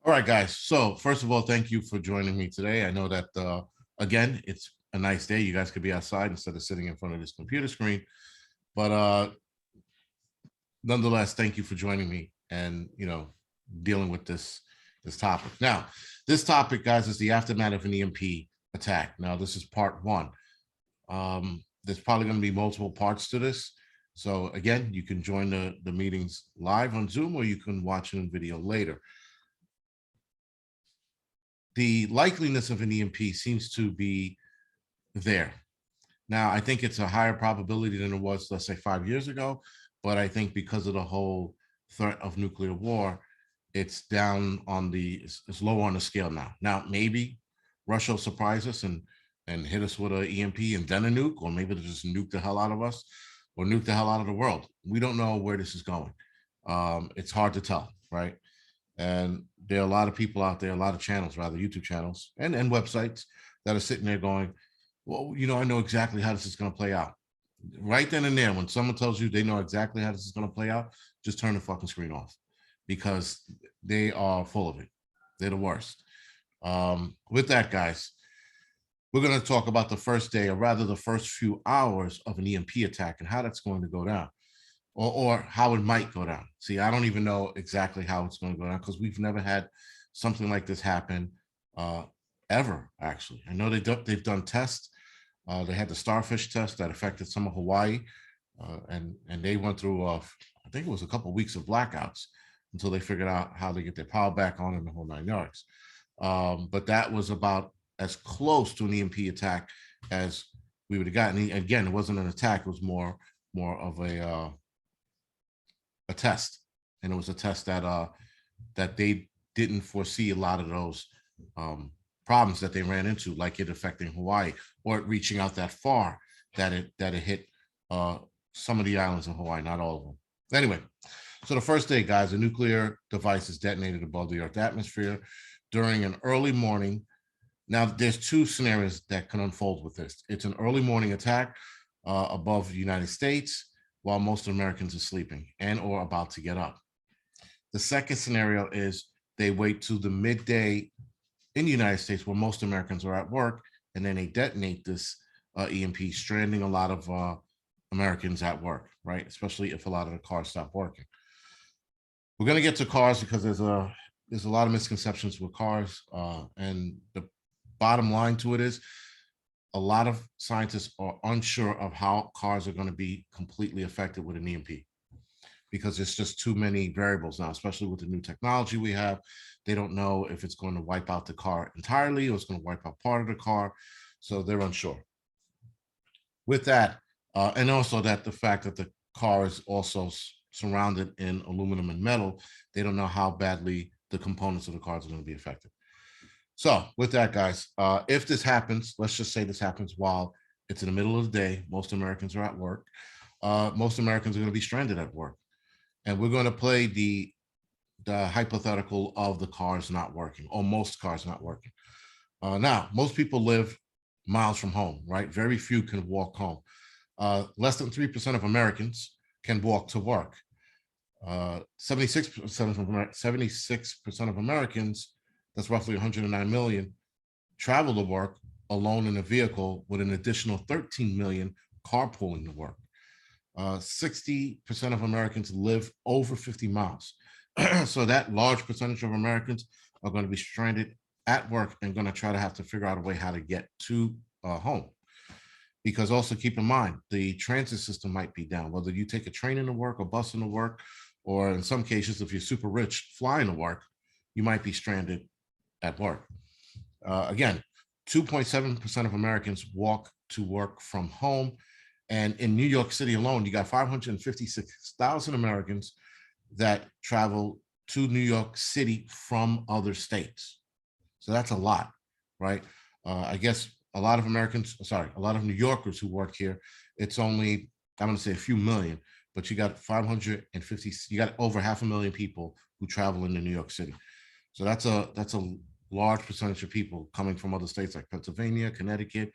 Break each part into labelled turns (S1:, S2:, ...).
S1: All right, guys. So first of all, thank you for joining me today. I know that, again, it's a nice day. You guys could be outside instead of sitting in front of this computer screen. But nonetheless, thank you for joining me and, dealing with this topic. Now, this topic, guys, is the aftermath of an EMP attack. Now, this is part one. There's probably going to be multiple parts to this. So again, you can join the meetings live on Zoom, or you can watch it in video later. The likeliness of an EMP seems to be there. Now, I think it's a higher probability than it was, let's say, 5 years ago. But I think because of the whole threat of nuclear war, it's down on it's low on the scale now. Now, maybe Russia will surprise us and hit us with an EMP and then a nuke, or maybe they'll just nuke the hell out of us or nuke the hell out of the world. We don't know where this is going. It's hard to tell, right? And there are a lot of people out there, a lot of channels, rather, YouTube channels and websites that are sitting there going, well, I know exactly how this is going to play out. Right then and there, when someone tells you they know exactly how this is going to play out, just turn the fucking screen off, because they are full of it. They're the worst. With that, guys, we're going to talk about the first day, or rather the first few hours of an EMP attack and how that's going to go down. Or how it might go down. See, I don't even know exactly how it's going to go down, because we've never had something like this happen ever, actually. I know they've done tests. They had the starfish test that affected some of Hawaii, and they went through, I think it was a couple of weeks of blackouts until they figured out how to get their power back on in the whole 9 yards. But that was about as close to an EMP attack as we would have gotten. Again, it wasn't an attack. It was more of a test, and it was a test that they didn't foresee a lot of those problems that they ran into, like it affecting Hawaii, or it reaching out that far that it hit some of the islands in Hawaii, not all of them. Anyway, so the first day, guys, a nuclear device is detonated above the Earth atmosphere during an early morning. Now, there's two scenarios that can unfold with this. It's an early morning attack above the United States, while most Americans are sleeping and or about to get up. The second scenario is they wait to the midday in the United States, where most Americans are at work, and then they detonate this EMP, stranding a lot of Americans at work, right? Especially if a lot of the cars stop working. We're going to get to cars because there's a lot of misconceptions with cars, and the bottom line to it is, a lot of scientists are unsure of how cars are going to be completely affected with an EMP, because there's just too many variables now, especially with the new technology we have. They don't know if it's going to wipe out the car entirely or it's going to wipe out part of the car. So they're unsure. With that, and also that the fact that the car is also surrounded in aluminum and metal, they don't know how badly the components of the cars are going to be affected. So with that, guys, if this happens, let's just say this happens while it's in the middle of the day, most Americans are at work. Most Americans are going to be stranded at work. And we're going to play the hypothetical of the cars not working, or most cars not working. Now, most people live miles from home, right? Very few can walk home. Less than 3% of Americans can walk to work. 76% of Americans, that's roughly 109 million, travel to work alone in a vehicle, with an additional 13 million carpooling to work. 60% of Americans live over 50 miles. So that large percentage of Americans are going to be stranded at work and going to try to have to figure out a way how to get to home. Because also keep in mind, the transit system might be down, whether you take a train into work or bus into work, or in some cases, if you're super rich, flying to work, you might be stranded at work. Again, 2.7% of Americans walk to work from home. And in New York City alone, you got 556,000 Americans that travel to New York City from other states. So that's a lot, right? I guess a lot of New Yorkers who work here, it's only, I'm going to say a few million, but you got 550, you got over 500,000 people who travel into New York City. So that's a large percentage of people coming from other states like Pennsylvania, Connecticut,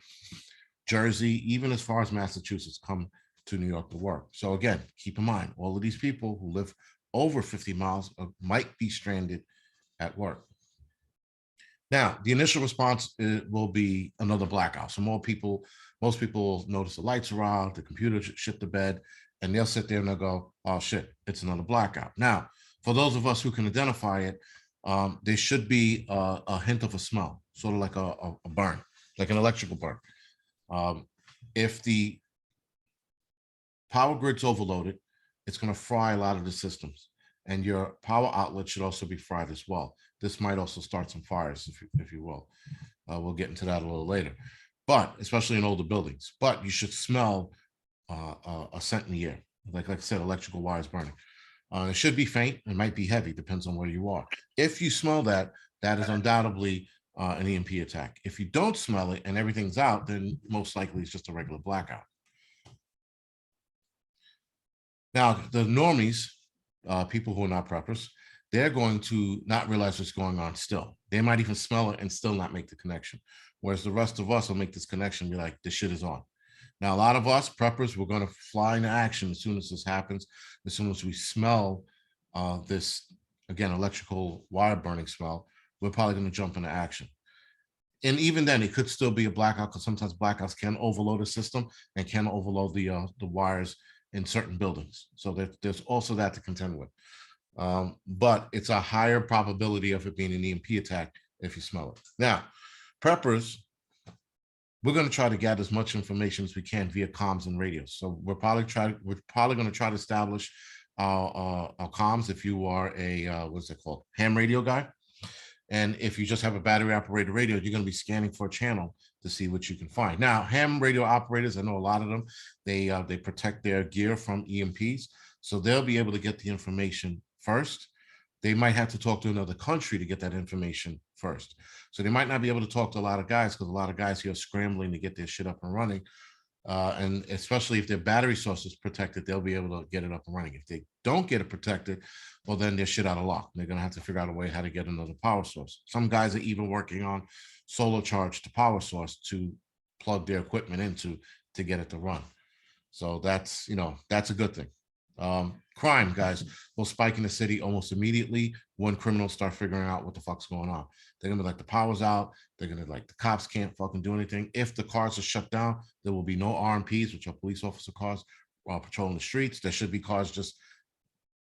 S1: Jersey, even as far as Massachusetts, come to New York to work. So again, keep in mind, all of these people who live over 50 miles might be stranded at work. Now, the initial response will be another blackout. So most people notice the lights are out, the computer shit the bed, and they'll sit there and they'll go, "Oh shit, it's another blackout." Now, for those of us who can identify it, there should be a hint of a smell, sort of like a burn, like an electrical burn. If the power grid's overloaded, it's going to fry a lot of the systems, and your power outlet should also be fried as well. This might also start some fires, if you will. We'll get into that a little later, but especially in older buildings. But you should smell a scent in the air, like I said, electrical wires burning. It should be faint. It might be heavy, depends on where you are. If you smell that, that is undoubtedly an EMP attack. If you don't smell it and everything's out, then most likely it's just a regular blackout. Now, the normies, people who are not preppers, they're going to not realize what's going on still. They might even smell it and still not make the connection. Whereas the rest of us will make this connection and be like, this shit is on. Now, a lot of us preppers, we're going to fly into action as soon as this happens, as soon as we smell this, again, electrical wire burning smell, we're probably going to jump into action. And even then, it could still be a blackout because sometimes blackouts can overload a system and can overload the wires in certain buildings. So there's also that to contend with. But it's a higher probability of it being an EMP attack if you smell it. Now, preppers, we're going to try to gather as much information as we can via comms and radios. So we're probably going to try to establish our comms if you are a what's it called, ham radio guy. And if you just have a battery operated radio, you're going to be scanning for a channel to see what you can find. Now, ham radio operators, I know a lot of them, they protect their gear from EMPs. So they'll be able to get the information first. They might have to talk to another country to get that information first. So they might not be able to talk to a lot of guys because a lot of guys here are scrambling to get their shit up and running. And especially if their battery source is protected, they'll be able to get it up and running. If they don't get it protected, well, then they're shit out of luck. They're going to have to figure out a way how to get another power source. Some guys are even working on solar charge to power source to plug their equipment into to get it to run. So that's, that's a good thing. Crime, guys, will spike in the city almost immediately when criminals start figuring out what the fuck's going on. They're gonna be like, the power's out. They're gonna like, the cops can't fucking do anything. If the cars are shut down, there will be no RMPs, which are police officer cars, patrolling the streets. There should be cars just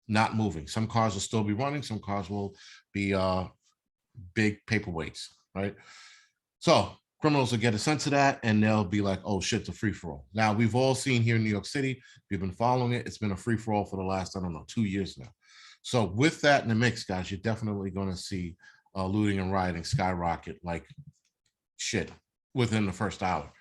S1: not moving. Some cars will still be running. Some cars will be big paperweights, right? So criminals will get a sense of that and they'll be like, oh shit, it's a free-for-all. Now, we've all seen here in New York City, we've been following it. It's been a free-for-all for the last, I don't know, 2 years now. So with that in the mix, guys, you're definitely going to see looting and rioting skyrocket like shit within the first hour.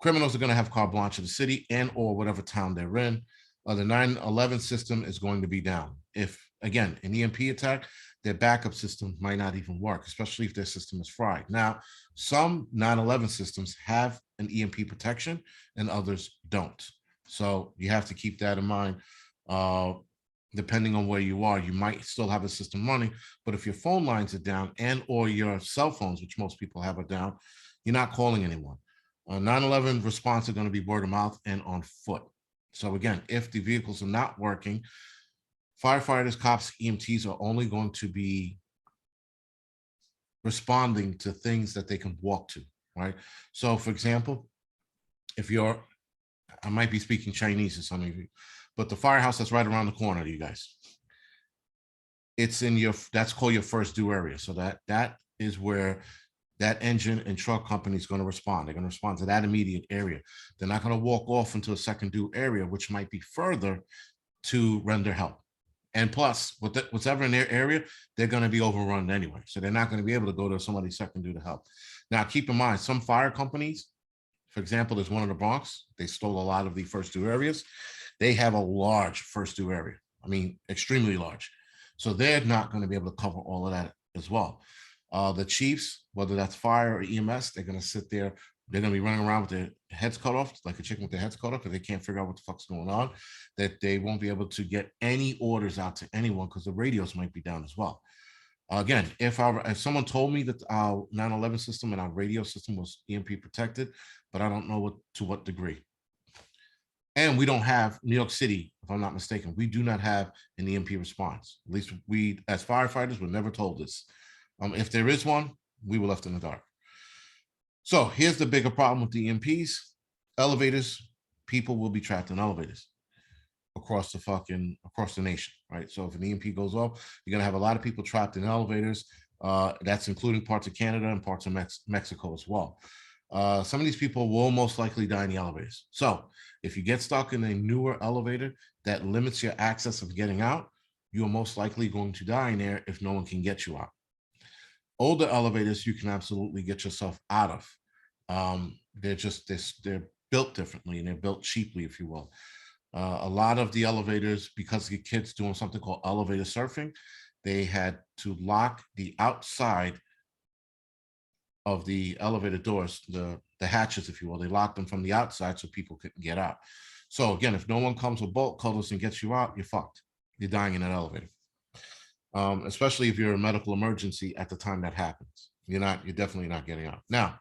S1: Criminals are going to have carte blanche in the city and or whatever town they're in. The 9/11 system is going to be down. If, again, an EMP attack, their backup system might not even work, especially if their system is fried. Now, some 9/11 systems have an EMP protection and others don't. So you have to keep that in mind. Depending on where you are, you might still have a system running, but if your phone lines are down and or your cell phones, which most people have, are down, you're not calling anyone. 9/11 response are going to be word of mouth and on foot. So again, if the vehicles are not working, firefighters, cops, EMTs are only going to be responding to things that they can walk to, right? So for example, if I might be speaking Chinese to some of you, but the firehouse that's right around the corner to you guys, it's in that's called your first due area. So that is where that engine and truck company is going to respond. They're going to respond to that immediate area. They're not going to walk off into a second due area, which might be further to render help. And plus, what's ever in their area, they're going to be overrun anyway. So they're not going to be able to go to somebody's second due to help. Now, keep in mind, some fire companies, for example, there's one in the Bronx. They stole a lot of the first due areas. They have a large first due area. I mean, extremely large. So they're not going to be able to cover all of that as well. The chiefs, whether that's fire or EMS, they're going to sit there. They're going to be running around with their heads cut off, like a chicken with their heads cut off, because they can't figure out what the fuck's going on. That they won't be able to get any orders out to anyone because the radios might be down as well. Again, if someone told me that our 9/11 system and our radio system was EMP protected, but I don't know to what degree. And we don't have New York City if I'm not mistaken. We do not have an EMP response. At least we, as firefighters, were never told this. If there is one, we were left in the dark. So here's the bigger problem with the EMPs. Elevators, people will be trapped in elevators across the nation, right? So if an EMP goes off, you're gonna have a lot of people trapped in elevators. That's including parts of Canada and parts of Mexico as well. Some of these people will most likely die in the elevators. So if you get stuck in a newer elevator that limits your access of getting out, you're most likely going to die in there if no one can get you out. Older elevators, you can absolutely get yourself out of. They're built differently and they're built cheaply, if you will. A lot of the elevators, because the kids doing something called elevator surfing, they had to lock the outside of the elevator doors, the hatches, if you will. They locked them from the outside so people couldn't get out. So again, if no one comes with bolt cutters and gets you out, you're fucked. You're dying in that elevator. Especially if you're a medical emergency at the time that happens. You're definitely not getting out. Now,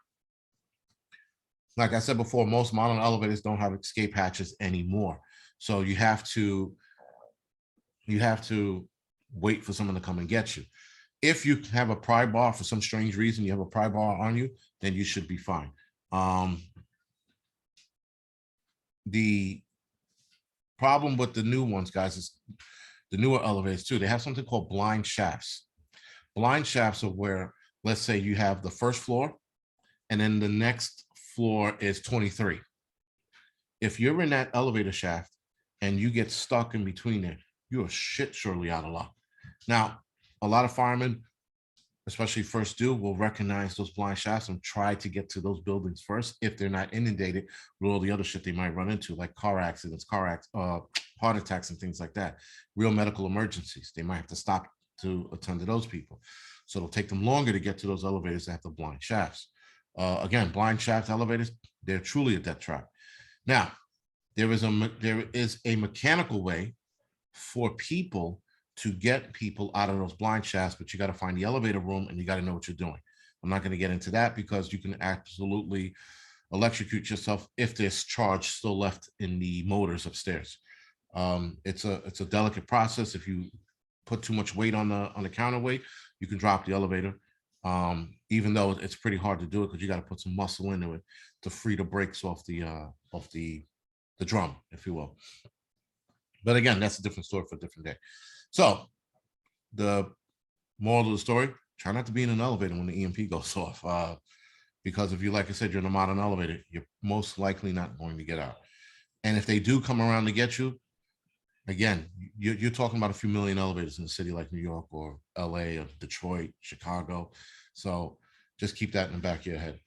S1: like I said before, most modern elevators don't have escape hatches anymore. So you have to wait for someone to come and get you. If you have a pry bar for some strange reason, you have a pry bar on you, then you should be fine. The problem with the new ones, guys, is the newer elevators too. They have something called blind shafts. Blind shafts are where, let's say you have the first floor and then the next floor is 23. If you're in that elevator shaft and you get stuck in between there, you are shit surely out of luck. Now, a lot of firemen, especially first due, will recognize those blind shafts and try to get to those buildings first if they're not inundated with all the other shit they might run into, like car accidents, heart attacks, and things like that. Real medical emergencies. They might have to stop to attend to those people. So it'll take them longer to get to those elevators that have the blind shafts. Again, blind shaft elevators, they're truly a death trap. Now, there is a mechanical way for people to get people out of those blind shafts, but you got to find the elevator room and you got to know what you're doing. I'm not going to get into that because you can absolutely electrocute yourself if there's charge still left in the motors upstairs. It's a delicate process. If you put too much weight on the counterweight, you can drop the elevator. Even though it's pretty hard to do it because you got to put some muscle into it to free the brakes off the drum, if you will. But again, that's a different story for a different day. So the moral of the story, try not to be in an elevator when the EMP goes off. Because if you, like I said, you're in a modern elevator, you're most likely not going to get out. And if they do come around to get you, again, you're talking about a few million elevators in a city like New York or LA or Detroit, Chicago. So just keep that in the back of your head.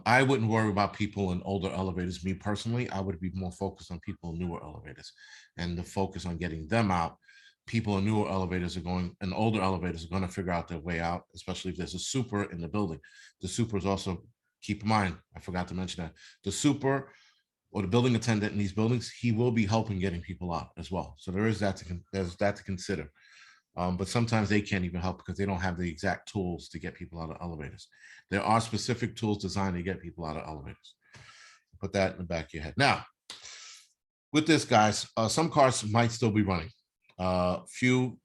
S1: I wouldn't worry about people in older elevators. Me personally, I would be more focused on people in newer elevators and the focus on getting them out. People in newer elevators and older elevators are going to figure out their way out, especially if there's a super in the building. The super is also, keep in mind, I forgot to mention that, the super or the building attendant in these buildings, he will be helping getting people out as well. So there's that to consider. But sometimes they can't even help because they don't have the exact tools to get people out of elevators. There are specific tools designed to get people out of elevators. Put that in the back of your head. Now, with this, guys, some cars might still be running. Few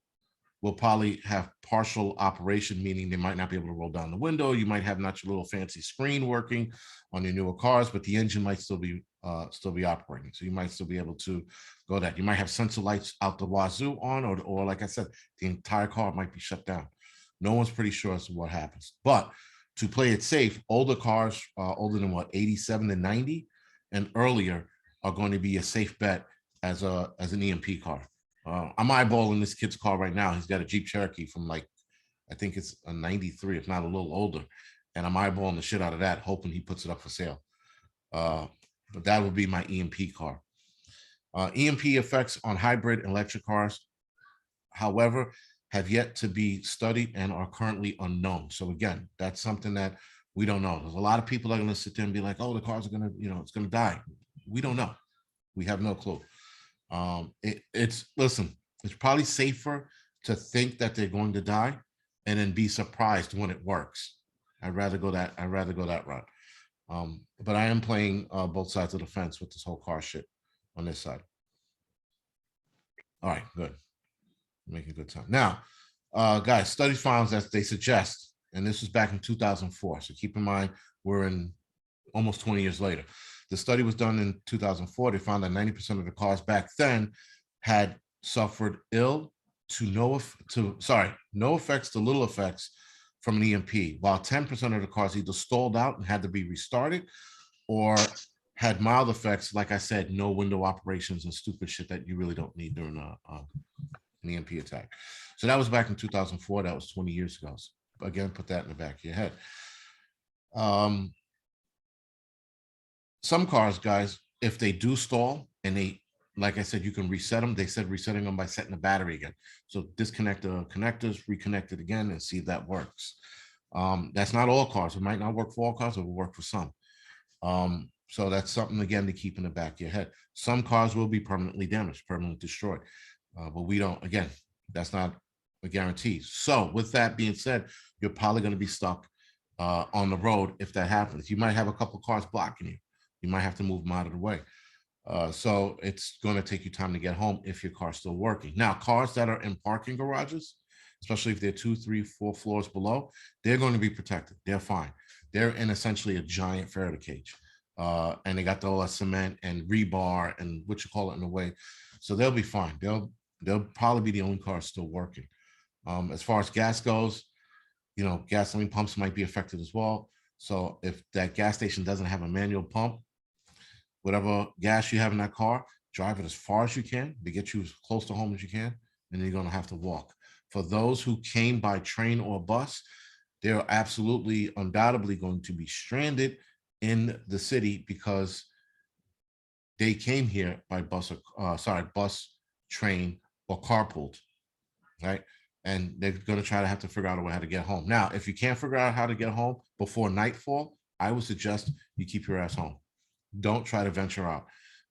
S1: will probably have partial operation, meaning they might not be able to roll down the window. You might have not your little fancy screen working on your newer cars, but the engine might still be operating. So you might still be able to go that. You might have sensor lights out the wazoo on, or like I said, the entire car might be shut down. No one's pretty sure as to what happens. But to play it safe, older cars, older than 87 and 90 and earlier, are going to be a safe bet as an EMP car. I'm eyeballing this kid's car right now. He's got a Jeep Cherokee from I think it's a 93, if not a little older. And I'm eyeballing the shit out of that, hoping he puts it up for sale. But that would be my EMP car. EMP effects on hybrid electric cars, however, have yet to be studied and are currently unknown. So again, that's something that we don't know. There's a lot of people that are going to sit there and be like, oh, the cars are going to, it's going to die. We don't know. We have no clue. Listen, it's probably safer to think that they're going to die and then be surprised when it works. I'd rather go that route. But I am playing both sides of the fence with this whole car shit on this side. All right, good. Making good time. Now, guys, studies found that they suggest, and this was back in 2004. So keep in mind, we're in almost 20 years later. The study was done in 2004. They found that 90% of the cars back then had suffered no effects to little effects from an EMP, while 10% of the cars either stalled out and had to be restarted or had mild effects, like I said, no window operations and stupid shit that you really don't need during an EMP attack. So that was back in 2004. That was 20 years ago. So again, put that in the back of your head. Some cars, guys, if they do stall and they, like I said, you can reset them. They said resetting them by setting the battery again. So disconnect the connectors, reconnect it again, and see if that works. That's not all cars. It might not work for all cars, it will work for some. So that's something, again, to keep in the back of your head. Some cars will be permanently damaged, permanently destroyed. But we don't, again, that's not a guarantee. So with that being said, you're probably going to be stuck on the road if that happens. You might have a couple of cars blocking you. You might have to move them out of the way. So it's going to take you time to get home if your car's still working. Now, cars that are in parking garages, especially if they're 2, 3, 4 floors below, they're going to be protected. They're fine. They're in essentially a giant Faraday cage. And they got all that cement and rebar and what you call it in a way. So they'll be fine. They'll probably be the only cars still working. As far as gas goes, you know, gasoline pumps might be affected as well. So if that gas station doesn't have a manual pump, whatever gas you have in that car, drive it as far as you can to get you as close to home as you can, and then you're going to have to walk. For those who came by train or bus, they're absolutely, undoubtedly going to be stranded in the city because they came here by bus, train, or carpooled, right? And they're going to try to have to figure out a way how to get home. Now, if you can't figure out how to get home before nightfall, I would suggest you keep your ass home. Don't try to venture out.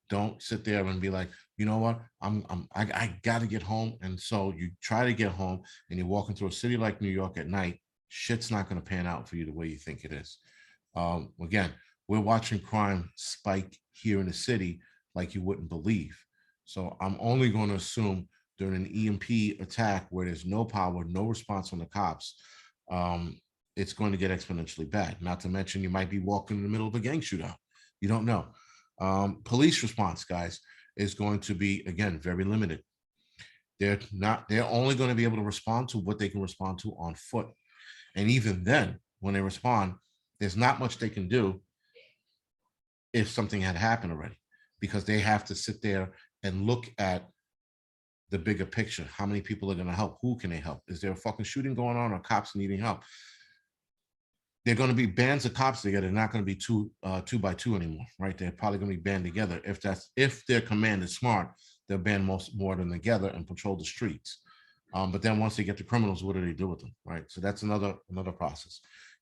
S1: Don't sit there and be like, you know what, I got to get home. And so you try to get home and you're walking through a city like New York at night. Shit's not going to pan out for you the way you think it is. Again, we're watching crime spike here in the city like you wouldn't believe. So I'm only going to assume during an EMP attack where there's no power, no response from the cops, it's going to get exponentially bad. Not to mention you might be walking in the middle of a gang shootout. You don't know. Police response, guys, is going to be, again, very limited. They're only going to be able to respond to what they can respond to on foot. And even then, when they respond, there's not much they can do if something had happened already, because they have to sit there and look at the bigger picture. How many people are going to help? Who can they help? Is there a fucking shooting going on, or cops needing help? They're going to be bands of cops together. They're not going to be two by two anymore, right? They're probably going to be band together. If their command is smart, they'll band more than together and patrol the streets. But then once they get the criminals, what do they do with them, right? So that's another process.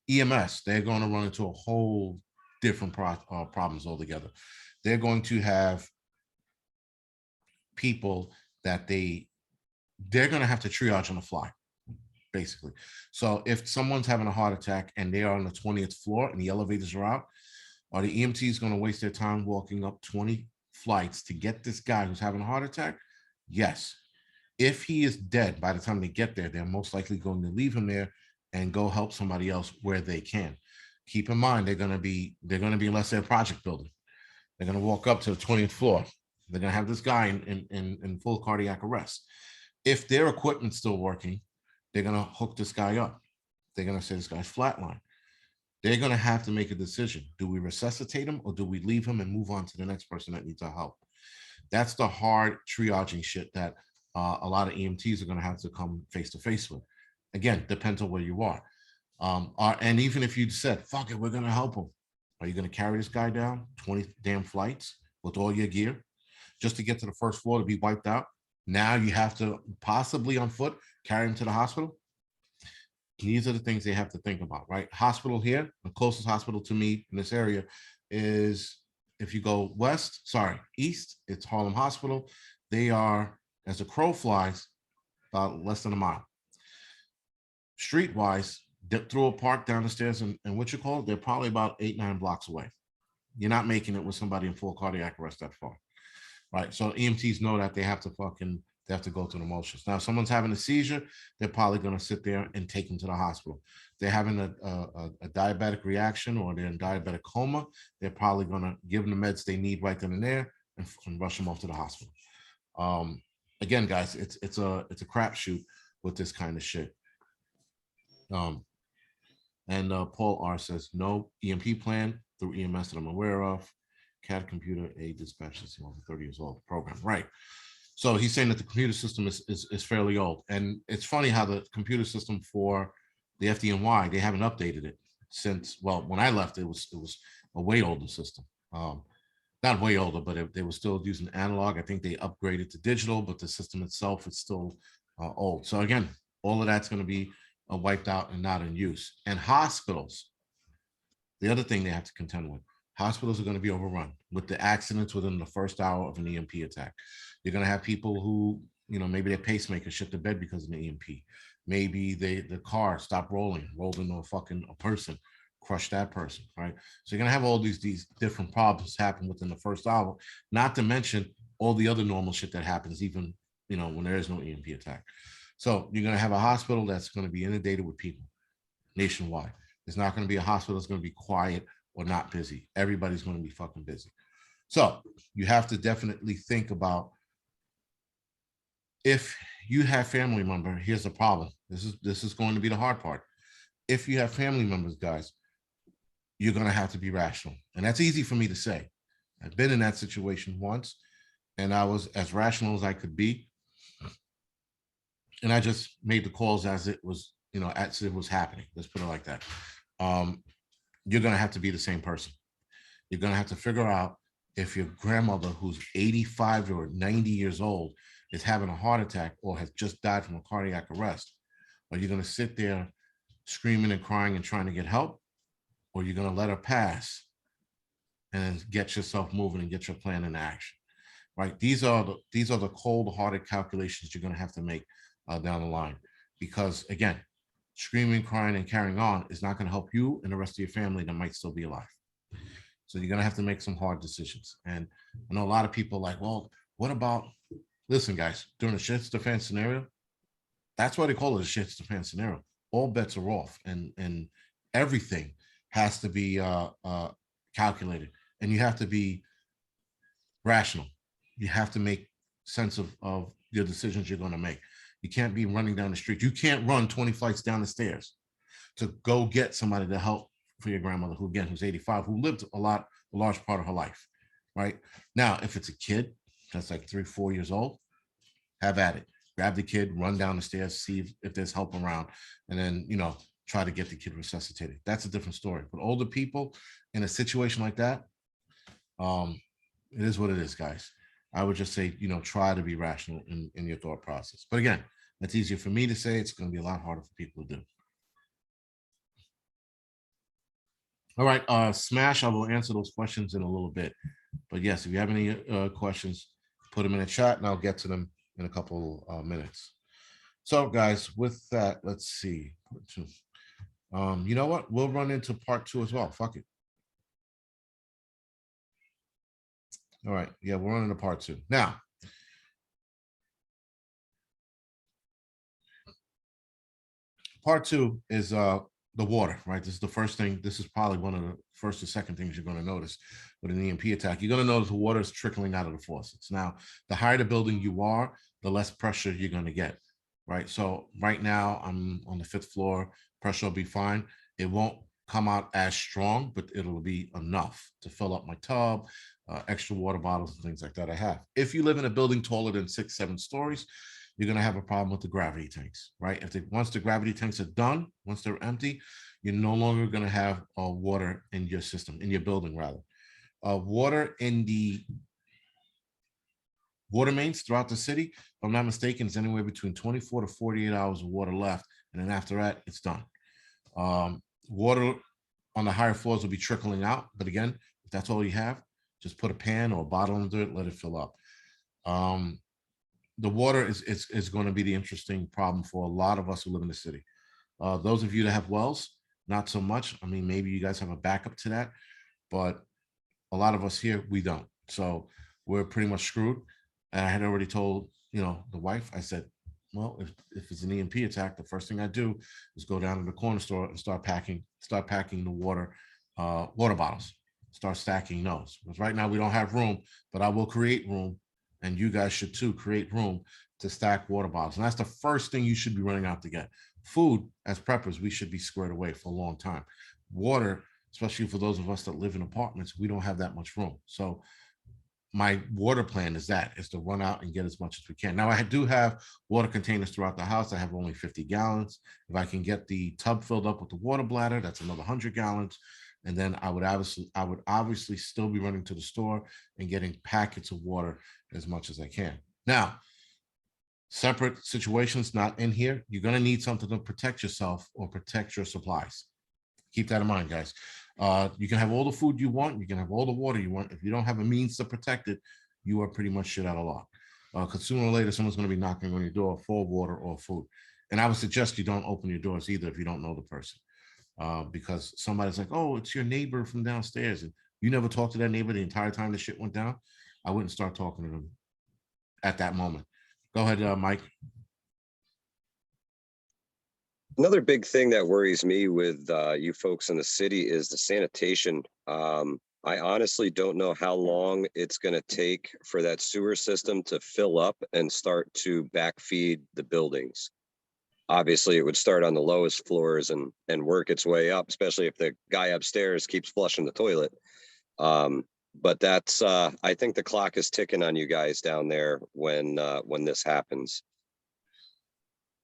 S1: EMS, they're going to run into a whole different problems altogether. They're going to have people that they're going to have to triage on the fly, basically. So if someone's having a heart attack and they are on the 20th floor and the elevators are out, are the EMTs going to waste their time walking up 20 flights to get this guy who's having a heart attack? Yes. If he is dead by the time they get there, they're most likely going to leave him there and go help somebody else where they can. Keep in mind, they're going to be, unless they're project building, they're going to walk up to the 20th floor. They're going to have this guy in full cardiac arrest. If their equipment's still working, they're going to hook this guy up. They're going to say this guy's flatline. They're going to have to make a decision. Do we resuscitate him or do we leave him and move on to the next person that needs our help? That's the hard triaging shit that a lot of EMTs are going to have to come face to face with. Again, depends on where you are. And even if you said, fuck it, we're going to help him. Are you going to carry this guy down 20 damn flights with all your gear just to get to the first floor to be wiped out? Now you have to possibly on foot carry him to the hospital. These are the things they have to think about, right? Hospital here, the closest hospital to me in this area is, if you go east, it's Harlem Hospital. They are, as a crow flies, about less than a mile. Streetwise, through a park down the stairs and what you call it, they're probably about 8-9 blocks away. You're not making it with somebody in full cardiac arrest that far, right? So EMTs know that they have to They have to go through the motions. Now, if someone's having a seizure, they're probably going to sit there and take them to the hospital. They're having a diabetic reaction or they're in diabetic coma, they're probably going to give them the meds they need right then and there and rush them off to the hospital. Again, guys, it's a crapshoot with this kind of shit. And Paul R says no EMP plan through EMS that I'm aware of. CAD computer aid dispatch system over 30 years old program, right? So he's saying that the computer system is fairly old, and it's funny how the computer system for the FDNY, they haven't updated it since, well, when I left, it was a way older system. Not way older, but they were still using analog. I think they upgraded to digital, but the system itself is still old. So again, all of that's going to be wiped out and not in use. And hospitals, the other thing they have to contend with, hospitals are going to be overrun with the accidents within the first hour of an EMP attack. You're going to have people who, maybe their pacemaker shit the bed because of the EMP. Maybe the car stopped rolling, rolled into a person, crushed that person, right? So you're going to have all these different problems happen within the first hour, not to mention all the other normal shit that happens even, when there is no EMP attack. So you're going to have a hospital that's going to be inundated with people nationwide. It's not going to be a hospital that's going to be quiet or not busy. Everybody's going to be fucking busy. So you have to definitely think about, if you have family member, here's the problem. This is going to be the hard part. If you have family members, guys, you're going to have to be rational. And that's easy for me to say. I've been in that situation once, and I was as rational as I could be. And I just made the calls as it was, as it was happening. Let's put it like that. You're going to have to be the same person. You're going to have to figure out if your grandmother, who's 85 or 90 years old, is having a heart attack or has just died from a cardiac arrest. Are you going to sit there screaming and crying and trying to get help? Or you're going to let her pass and get yourself moving and get your plan into action, right? These are the cold-hearted calculations you're going to have to make down the line, because again, screaming, crying, and carrying on is not going to help you and the rest of your family that might still be alive. So you're going to have to make some hard decisions. And I know a lot of people like, well, what about, listen, guys, during a shit defense scenario, that's why they call it a shit defense scenario. All bets are off, and everything has to be calculated, and you have to be rational. You have to make sense of your decisions you're going to make. You can't be running down the street. You can't run 20 flights down the stairs to go get somebody to help for your grandmother, who's 85, who lived a large part of her life, right? Now, if it's a kid that's like 3-4 years old, have at it. Grab the kid, run down the stairs, see if there's help around, and then, try to get the kid resuscitated. That's a different story. But older people in a situation like that, it is what it is, guys. I would just say, try to be rational in your thought process. But again, that's easier for me to say. It's going to be a lot harder for people to do. All right, Smash, I will answer those questions in a little bit. But yes, if you have any questions, put them in the chat and I'll get to them in a couple minutes. So guys, with that, let's see. You know what? We'll run into part 2 as well. Fuck it. All right. Yeah, we're running to part 2. Now, part 2 is the water, right? This is the first thing. This is probably one of the first or second things you're going to notice with an EMP attack. You're going to notice the water is trickling out of the faucets. Now, the higher the building you are, the less pressure you're going to get, right? So right now I'm on the 5th floor. Pressure will be fine. It won't come out as strong, but it'll be enough to fill up my tub, extra water bottles and things like that I have. If you live in a building taller than 6-7 stories, you're going to have a problem with the gravity tanks, right? Once the gravity tanks are done, once they're empty, you're no longer going to have water in your system, in your building rather. Water in the water mains throughout the city, if I'm not mistaken, is anywhere between 24 to 48 hours of water left. And then after that, it's done. Water on the higher floors will be trickling out. But again, if that's all you have, just put a pan or a bottle under it, let it fill up. The water is going to be the interesting problem for a lot of us who live in the city. Those of you that have wells, not so much. I mean, maybe you guys have a backup to that, but a lot of us here, we don't. So we're pretty much screwed. And I had already told the wife, I said, well, if it's an EMP attack, the first thing I do is go down to the corner store and start packing the water bottles, start stacking those. Because right now we don't have room, but I will create room, and you guys should too create room to stack water bottles. And that's the first thing you should be running out to get. Food, as preppers, we should be squared away for a long time. Water, especially for those of us that live in apartments, we don't have that much room. So my water plan is to run out and get as much as we can. Now I do have water containers throughout the house. I have only 50 gallons. If I can get the tub filled up with the water bladder, that's another 100 gallons. And then I would obviously still be running to the store and getting packets of water as much as I can. Now, separate situations not in here, you're going to need something to protect yourself or protect your supplies. Keep that in mind, guys. You can have all the food you want. You can have all the water you want. If you don't have a means to protect it, you are pretty much shit out of luck. Because sooner or later, someone's going to be knocking on your door for water or food. And I would suggest you don't open your doors either if you don't know the person. Because somebody's like, oh, it's your neighbor from downstairs. And you never talked to that neighbor the entire time the shit went down. I wouldn't start talking to them at that moment. Go ahead, Mike.
S2: Another big thing that worries me with you folks in the city is the sanitation. I honestly don't know how long it's going to take for that sewer system to fill up and start to backfeed the buildings. Obviously, it would start on the lowest floors and work its way up, especially if the guy upstairs keeps flushing the toilet. But that's I think the clock is ticking on you guys down there when this happens.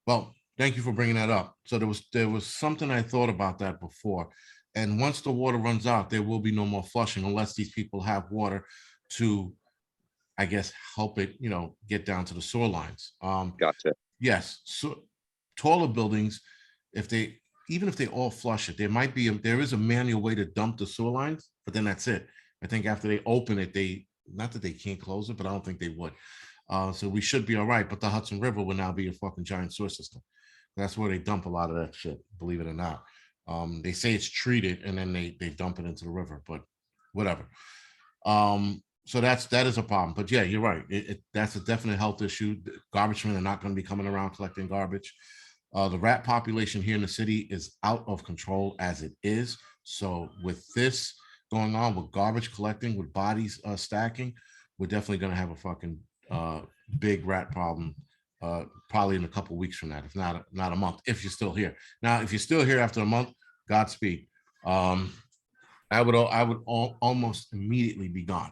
S1: Well, thank you for bringing that up. So there was something I thought about that before. And once the water runs out, there will be no more flushing unless these people have water to, I guess, help it, get down to the sewer lines.
S2: Gotcha.
S1: Yes. So taller buildings, even if they all flush it, there is a manual way to dump the sewer lines, but then that's it. I think after they open it, not that they can't close it, but I don't think they would. So we should be all right. But the Hudson River will now be a fucking giant sewer system. That's where they dump a lot of that shit, believe it or not. They say it's treated and then they dump it into the river, but whatever. So that is a problem. But yeah, you're right. That's a definite health issue. Garbage men are not going to be coming around collecting garbage. The rat population here in the city is out of control as it is. So with this going on, with garbage collecting, with bodies stacking, we're definitely going to have a fucking big rat problem probably in a couple of weeks from that, if not a month, if you're still here. Now, if you're still here after a month, Godspeed. I would almost immediately be gone.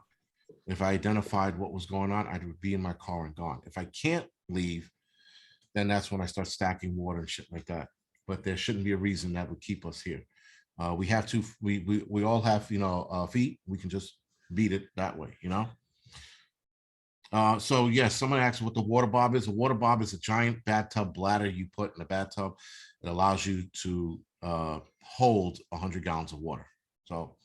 S1: If I identified what was going on, I would be in my car and gone. If I can't leave, then that's when I start stacking water and shit like that. But there shouldn't be a reason that would keep us here. We have to. We all have feet. We can just beat it that way. So yes, someone asked what the water bob is. A water bob is a giant bathtub bladder you put in a bathtub. It allows you to hold 100 gallons of water. So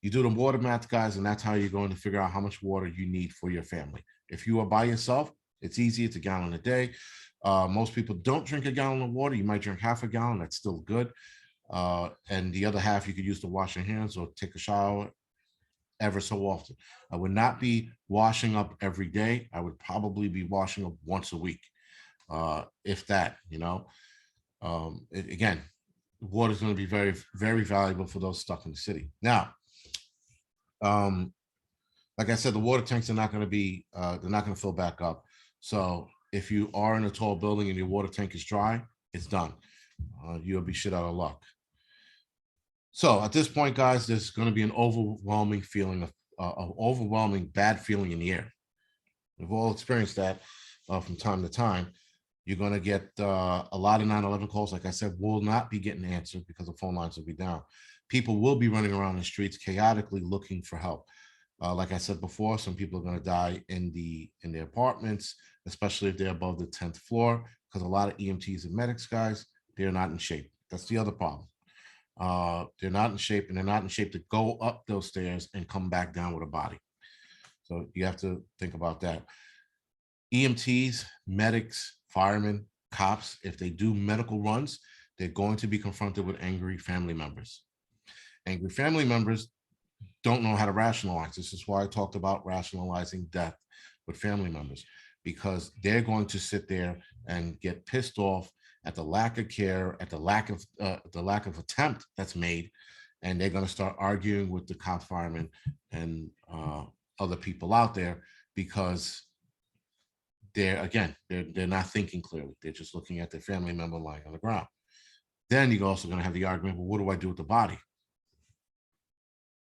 S1: you do the water math, guys, and that's how you're going to figure out how much water you need for your family. If you are by yourself, it's easy. It's a gallon a day. Most people don't drink a gallon of water. You might drink half a gallon. That's still good. And the other half you could use to wash your hands or take a shower ever so often. I would not be washing up every day. I would probably be washing up once a week, if that, again, water is going to be very, very valuable for those stuck in the city. Now, like I said, the water tanks are not going to be, they're not going to fill back up. So if you are in a tall building and your water tank is dry, it's done. You'll be shit out of luck. So at this point, guys, there's going to be an overwhelming feeling of overwhelming bad feeling in the air. We've all experienced that from time to time. You're going to get a lot of 911 calls, like I said, will not be getting answered because the phone lines will be down. People will be running around the streets chaotically looking for help. Like I said before, some people are going to die in their apartments, especially if they're above the 10th floor, because a lot of EMTs and medics, guys, they're not in shape. That's the other problem. They're not in shape, and they're not in shape to go up those stairs and come back down with a body. So you have to think about that. EMTs, medics, firemen, cops, if they do medical runs, they're going to be confronted with angry family members. Angry family members don't know how to rationalize. This is why I talked about rationalizing death with family members. because they're going to sit there and get pissed off at the lack of care, at the lack of attempt that's made, and they're going to start arguing with the cop, firemen, and other people out there, because they're not thinking clearly. They're just looking at their family member lying on the ground. Then you're also going to have the argument, well, what do I do with the body?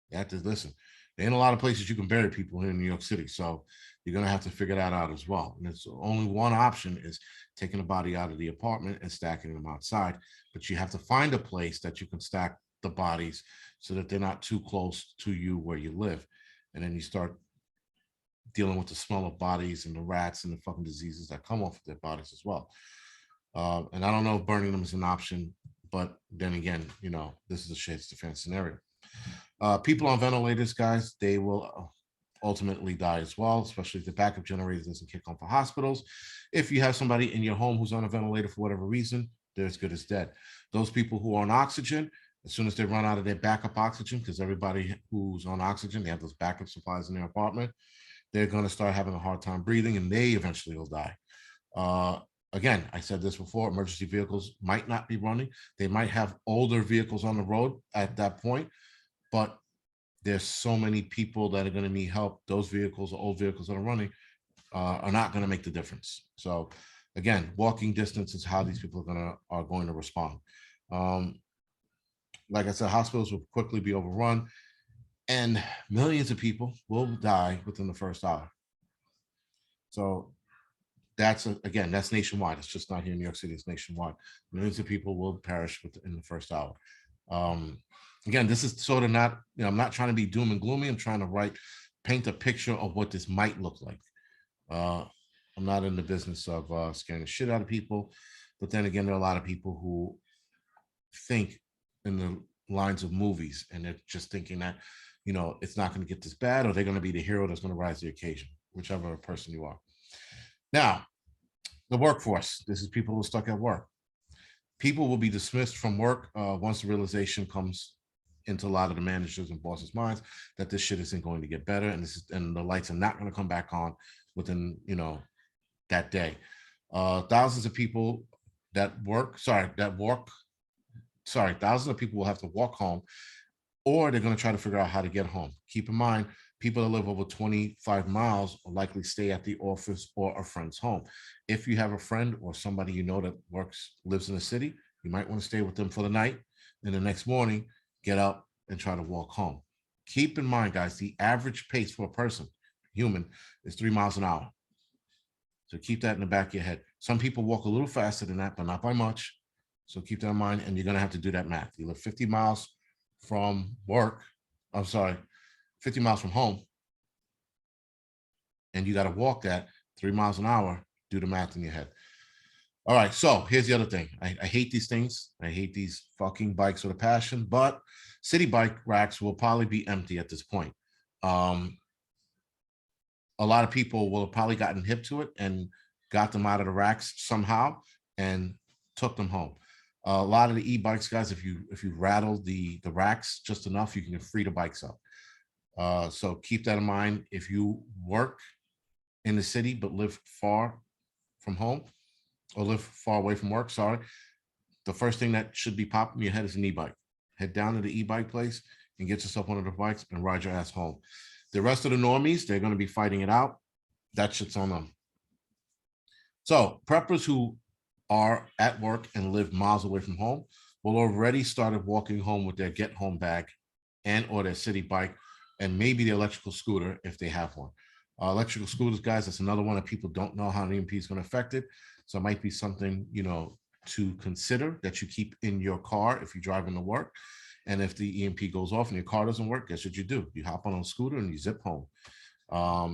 S1: You have to listen. There ain't a lot of places you can bury people here in New York City, so you're going to have to figure that out as well. And it's only one option, is taking the body out of the apartment and stacking them outside. But you have to find a place that you can stack the bodies so that they're not too close to you where you live. And then you start dealing with the smell of bodies and the rats and the fucking diseases that come off of their bodies as well. And I don't know if burning them is an option, but then again, this is a shades defense scenario. People on ventilators, guys, they will ultimately die as well, especially if the backup generator doesn't kick on for hospitals. If you have somebody in your home who's on a ventilator for whatever reason, they're as good as dead. Those people who are on oxygen, as soon as they run out of their backup oxygen, because everybody who's on oxygen, they have those backup supplies in their apartment, they're going to start having a hard time breathing, and they eventually will die. Again, I said this before, emergency vehicles might not be running. They might have older vehicles on the road at that point, but there's so many people that are going to need help. Those vehicles, old vehicles that are running, are not going to make the difference. So again, walking distance is how these people are going to respond. Like I said, hospitals will quickly be overrun, and millions of people will die within the first hour. So that's nationwide. It's just not here in New York City. It's nationwide. Millions of people will perish in the first hour. Again, this is sort of not, I'm not trying to be doom and gloomy. I'm trying to paint a picture of what this might look like. I'm not in the business of scaring the shit out of people. But then again, there are a lot of people who think in the lines of movies, and they're just thinking that, it's not going to get this bad, or they're going to be the hero that's going to rise to the occasion, whichever person you are. Now, the workforce. This is people who are stuck at work. People will be dismissed from work once the realization comes into a lot of the managers and bosses' minds that this shit isn't going to get better, and the lights are not going to come back on within that day. Thousands of people thousands of people will have to walk home, or they're going to try to figure out how to get home. Keep in mind, people that live over 25 miles will likely stay at the office or a friend's home. If you have a friend or somebody that lives in the city, you might want to stay with them for the night, and the next morning, get up and try to walk home. Keep in mind, guys, the average pace for a person, human, is 3 miles an hour. So keep that in the back of your head. Some people walk a little faster than that, but not by much. So keep that in mind, and you're going to have to do that math. You live 50 miles from work. 50 miles from home, and you got to walk that 3 miles an hour. Do the math in your head. All right, so here's the other thing. I hate these things. I hate these fucking bikes with a passion, but city bike racks will probably be empty at this point. A lot of people will have probably gotten hip to it and got them out of the racks somehow and took them home. A lot of the e-bikes, guys, if you rattle the racks just enough, you can free the bikes up. So keep that in mind. If you work in the city but live far from home, or live far away from work, the first thing that should be popping in your head is an e-bike. Head down to the e-bike place and get yourself one of the bikes and ride your ass home. The rest of the normies, they're going to be fighting it out. That shit's on them. So preppers who are at work and live miles away from home will already started walking home with their get home bag and or their city bike, and maybe the electrical scooter if they have one. Electrical scooters, guys, that's another one that people don't know how an EMP is going to affect it. So it might be something, to consider that you keep in your car if you're driving to work. And if the EMP goes off and your car doesn't work, guess what you do? You hop on a scooter and you zip home.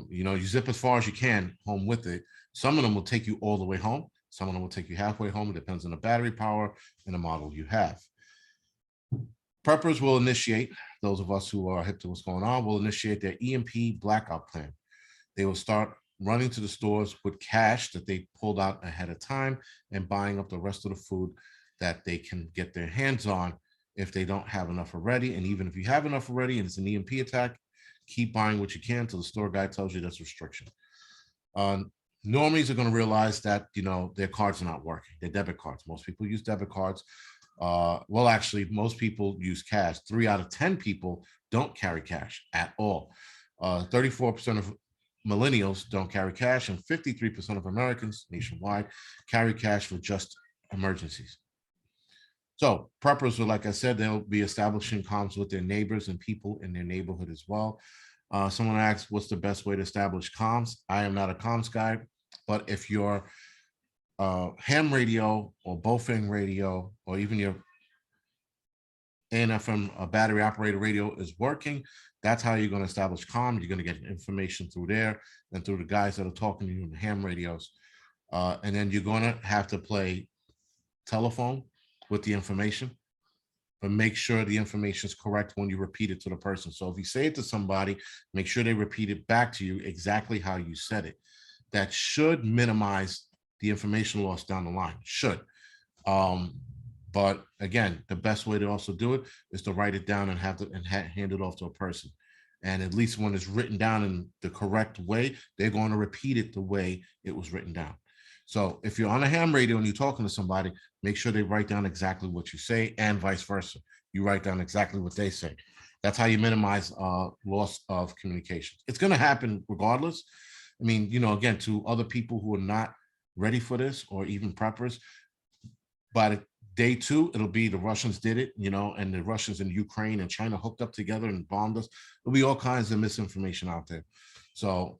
S1: You zip as far as you can home with it. Some of them will take you all the way home. Some of them will take you halfway home. It depends on the battery power and the model you have. Preppers will initiate, those of us who are hip to what's going on, will initiate their EMP blackout plan. They will start running to the stores with cash that they pulled out ahead of time and buying up the rest of the food that they can get their hands on if they don't have enough already. And even if you have enough already and it's an EMP attack, keep buying what you can until the store guy tells you that's restriction. normies are going to realize that, their cards are not working, their debit cards. Most people use debit cards. Well, actually, most people use cash. 3 out of 10 people don't carry cash at all. 34% of millennials don't carry cash, and 53% of Americans nationwide carry cash for just emergencies. So preppers will, like I said, they'll be establishing comms with their neighbors and people in their neighborhood as well. Someone asked, what's the best way to establish comms? I am not a comms guy, but if your ham radio or Bofang radio, or even your AM/FM battery operated radio is working, that's how you're going to establish comm. You're going to get information through there and through the guys that are talking to you in the ham radios. And then you're going to have to play telephone with the information, but make sure the information is correct when you repeat it to the person. So if you say it to somebody, make sure they repeat it back to you exactly how you said it. That should minimize the information loss down the line. Should. But again, the best way to also do it is to write it down and hand it off to a person. And at least when it's written down in the correct way, they're going to repeat it the way it was written down. So if you're on a ham radio and you're talking to somebody, make sure they write down exactly what you say, and vice versa. You write down exactly what they say. That's how you minimize loss of communication. It's going to happen regardless. I mean, again, to other people who are not ready for this, or even preppers, by day 2, it'll be the Russians did it, and the Russians and Ukraine and China hooked up together and bombed us. There'll be all kinds of misinformation out there. So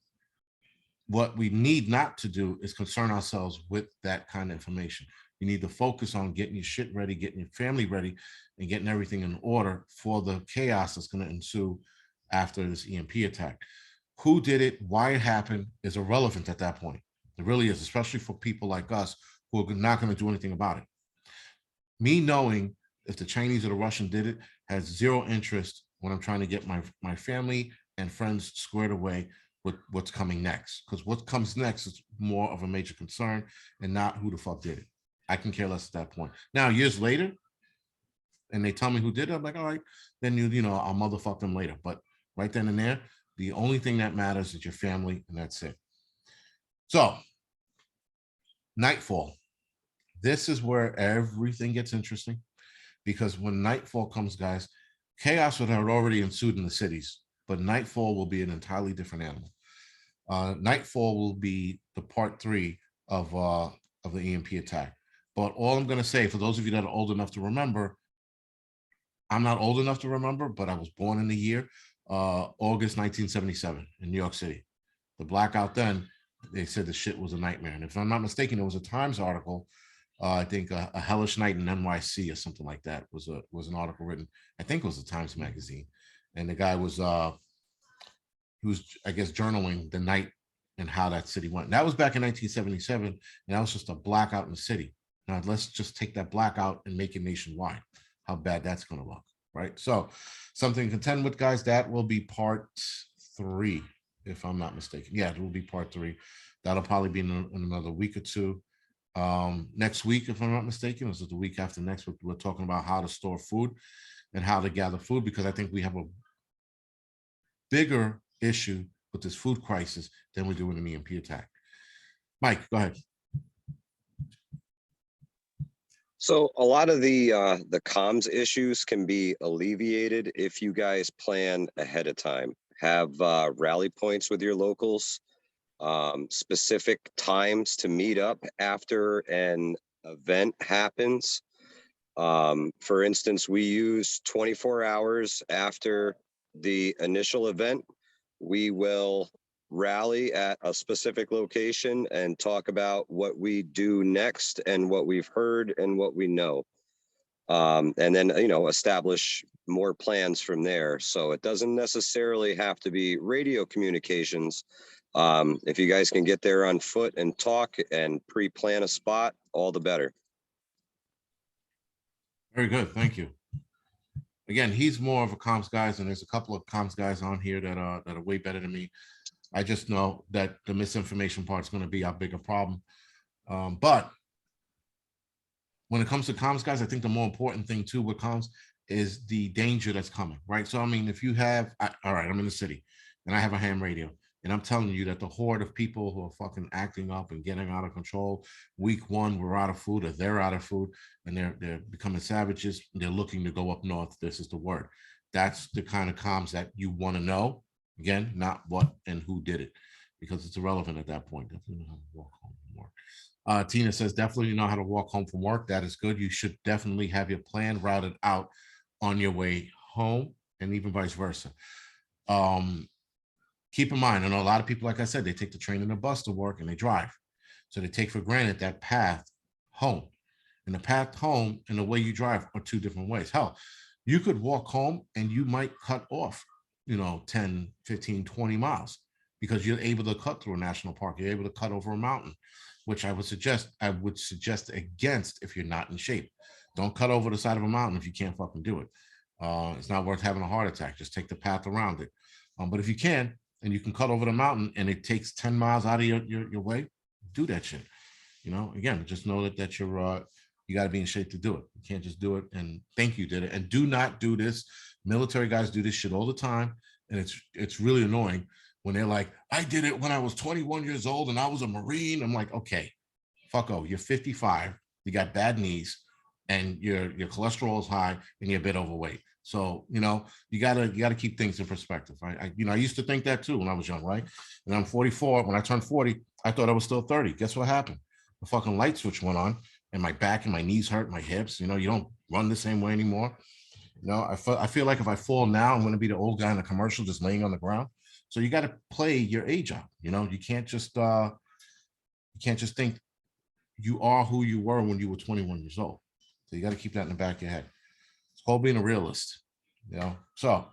S1: what we need not to do is concern ourselves with that kind of information. You need to focus on getting your shit ready, getting your family ready, and getting everything in order for the chaos that's going to ensue after this EMP attack. Who did it, why it happened is irrelevant at that point. It really is, especially for people like us who are not going to do anything about it. Me knowing if the Chinese or the Russian did it has zero interest when I'm trying to get my family and friends squared away with what's coming next. Because what comes next is more of a major concern, and not who the fuck did it. I can care less at that point. Now, years later, and they tell me who did it, I'm like, all right, then I'll motherfuck them later. But right then and there, the only thing that matters is your family, and that's it. So, nightfall. This is where everything gets interesting, because when nightfall comes, guys, chaos would have already ensued in the cities, but nightfall will be an entirely different animal. Nightfall will be the part 3 of the EMP attack. But all I'm going to say, for those of you that are old enough to remember, I'm not old enough to remember, but I was born in the year August 1977 in New York City. The blackout then, they said the shit was a nightmare. And if I'm not mistaken, there was a Times article, I think a hellish night in NYC or something like that was an article written. I think it was the Times magazine, and the guy was he was, I guess, journaling the night and how that city went. And that was back in 1977, and that was just a blackout in the city. Now let's just take that blackout and make it nationwide. How bad that's going to look, right? So something to contend with, guys. That will be part 3, if I'm not mistaken. Yeah, it will be part 3. That'll probably be in another week or 2. Next week, if I'm not mistaken, this is the week after next, we're talking about how to store food and how to gather food, because I think we have a bigger issue with this food crisis than we do in an EMP attack. Mike, go ahead.
S2: So a lot of the comms issues can be alleviated if you guys plan ahead of time. Have rally points with your locals, specific times to meet up after an event happens. For instance, we use 24 hours after the initial event. We will rally at a specific location and talk about what we do next and what we've heard and what we know. And then, establish more plans from there. So it doesn't necessarily have to be radio communications. If you guys can get there on foot and talk and pre-plan a spot, all the better.
S1: Very good. Thank you. Again, he's more of a comms guy, and there's a couple of comms guys on here that are way better than me. I just know that the misinformation part is going to be our bigger problem. But when it comes to comms, guys, I think the more important thing too with comms is the danger that's coming, right? So, I mean, if you have, all right, I'm in the city and I have a ham radio. And I'm telling you that the horde of people who are fucking acting up and getting out of control, week one, we're out of food or they're out of food and they're becoming savages. They're looking to go up north. This is the word. That's the kind of comms that you want to know. Again, not what and who did it, because it's irrelevant at that point. Definitely know how to walk home from work. Tina says, definitely know how to walk home from work. That is good. You should definitely have your plan routed out on your way home, and even vice versa. Keep in mind, I know a lot of people, like I said, they take the train and the bus to work and they drive. So they take for granted that path home. And the path home and the way you drive are two different ways. Hell, you could walk home and you might cut off, 10, 15, 20 miles because you're able to cut through a national park. You're able to cut over a mountain, which I would suggest against if you're not in shape. Don't cut over the side of a mountain if you can't fucking do it. It's not worth having a heart attack. Just take the path around it. But if you can, and you can cut over the mountain and it takes 10 miles out of your way, do that shit. Again, just know that you're you got to be in shape to do it. You can't just do it and think you did it. And do not do this. Military guys do this shit all the time. And it's really annoying when they're like, I did it when I was 21 years old and I was a Marine. I'm like, okay, fucko, you're 55, you got bad knees, and your cholesterol is high and you're a bit overweight. So, you gotta keep things in perspective. Right? I used to think that too when I was young, right? And I'm 44. When I turned 40, I thought I was still 30. Guess what happened? The fucking light switch went on, and my back and my knees hurt, my hips. You don't run the same way anymore. I feel like if I fall now, I'm going to be the old guy in the commercial just laying on the ground. So you got to play your age out. You can't just think you are who you were when you were 21 years old. So you got to keep that in the back of your head. It's called being a realist. So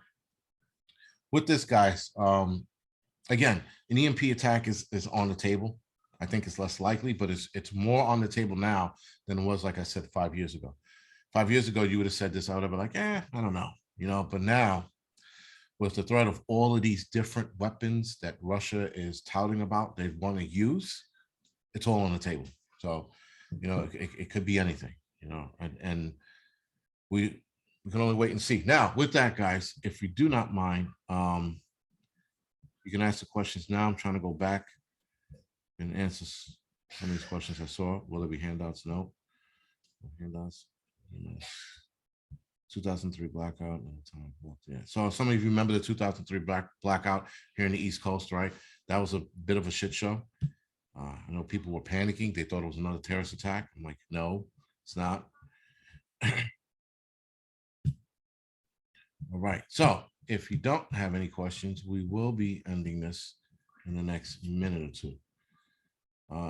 S1: with this, guys, again, an EMP attack is on the table. I think it's less likely, but it's more on the table now than it was, like I said, 5 years ago. 5 years ago, you would have said this, I would have been like, I don't know. But now, with the threat of all of these different weapons that Russia is touting about, they want to use, it's all on the table. So, it could be anything, and we can only wait and see. Now, with that, guys, if you do not mind, you can ask the questions now. I'm trying to go back and answer some of these questions I saw. Will there be handouts? No. Handouts. 2003 blackout. Yeah. So some of you remember the 2003 blackout here in the East Coast, right? That was a bit of a shit show. I know people were panicking. They thought it was another terrorist attack. I'm like, no, it's not. All right. So if you don't have any questions, we will be ending this in the next minute or two.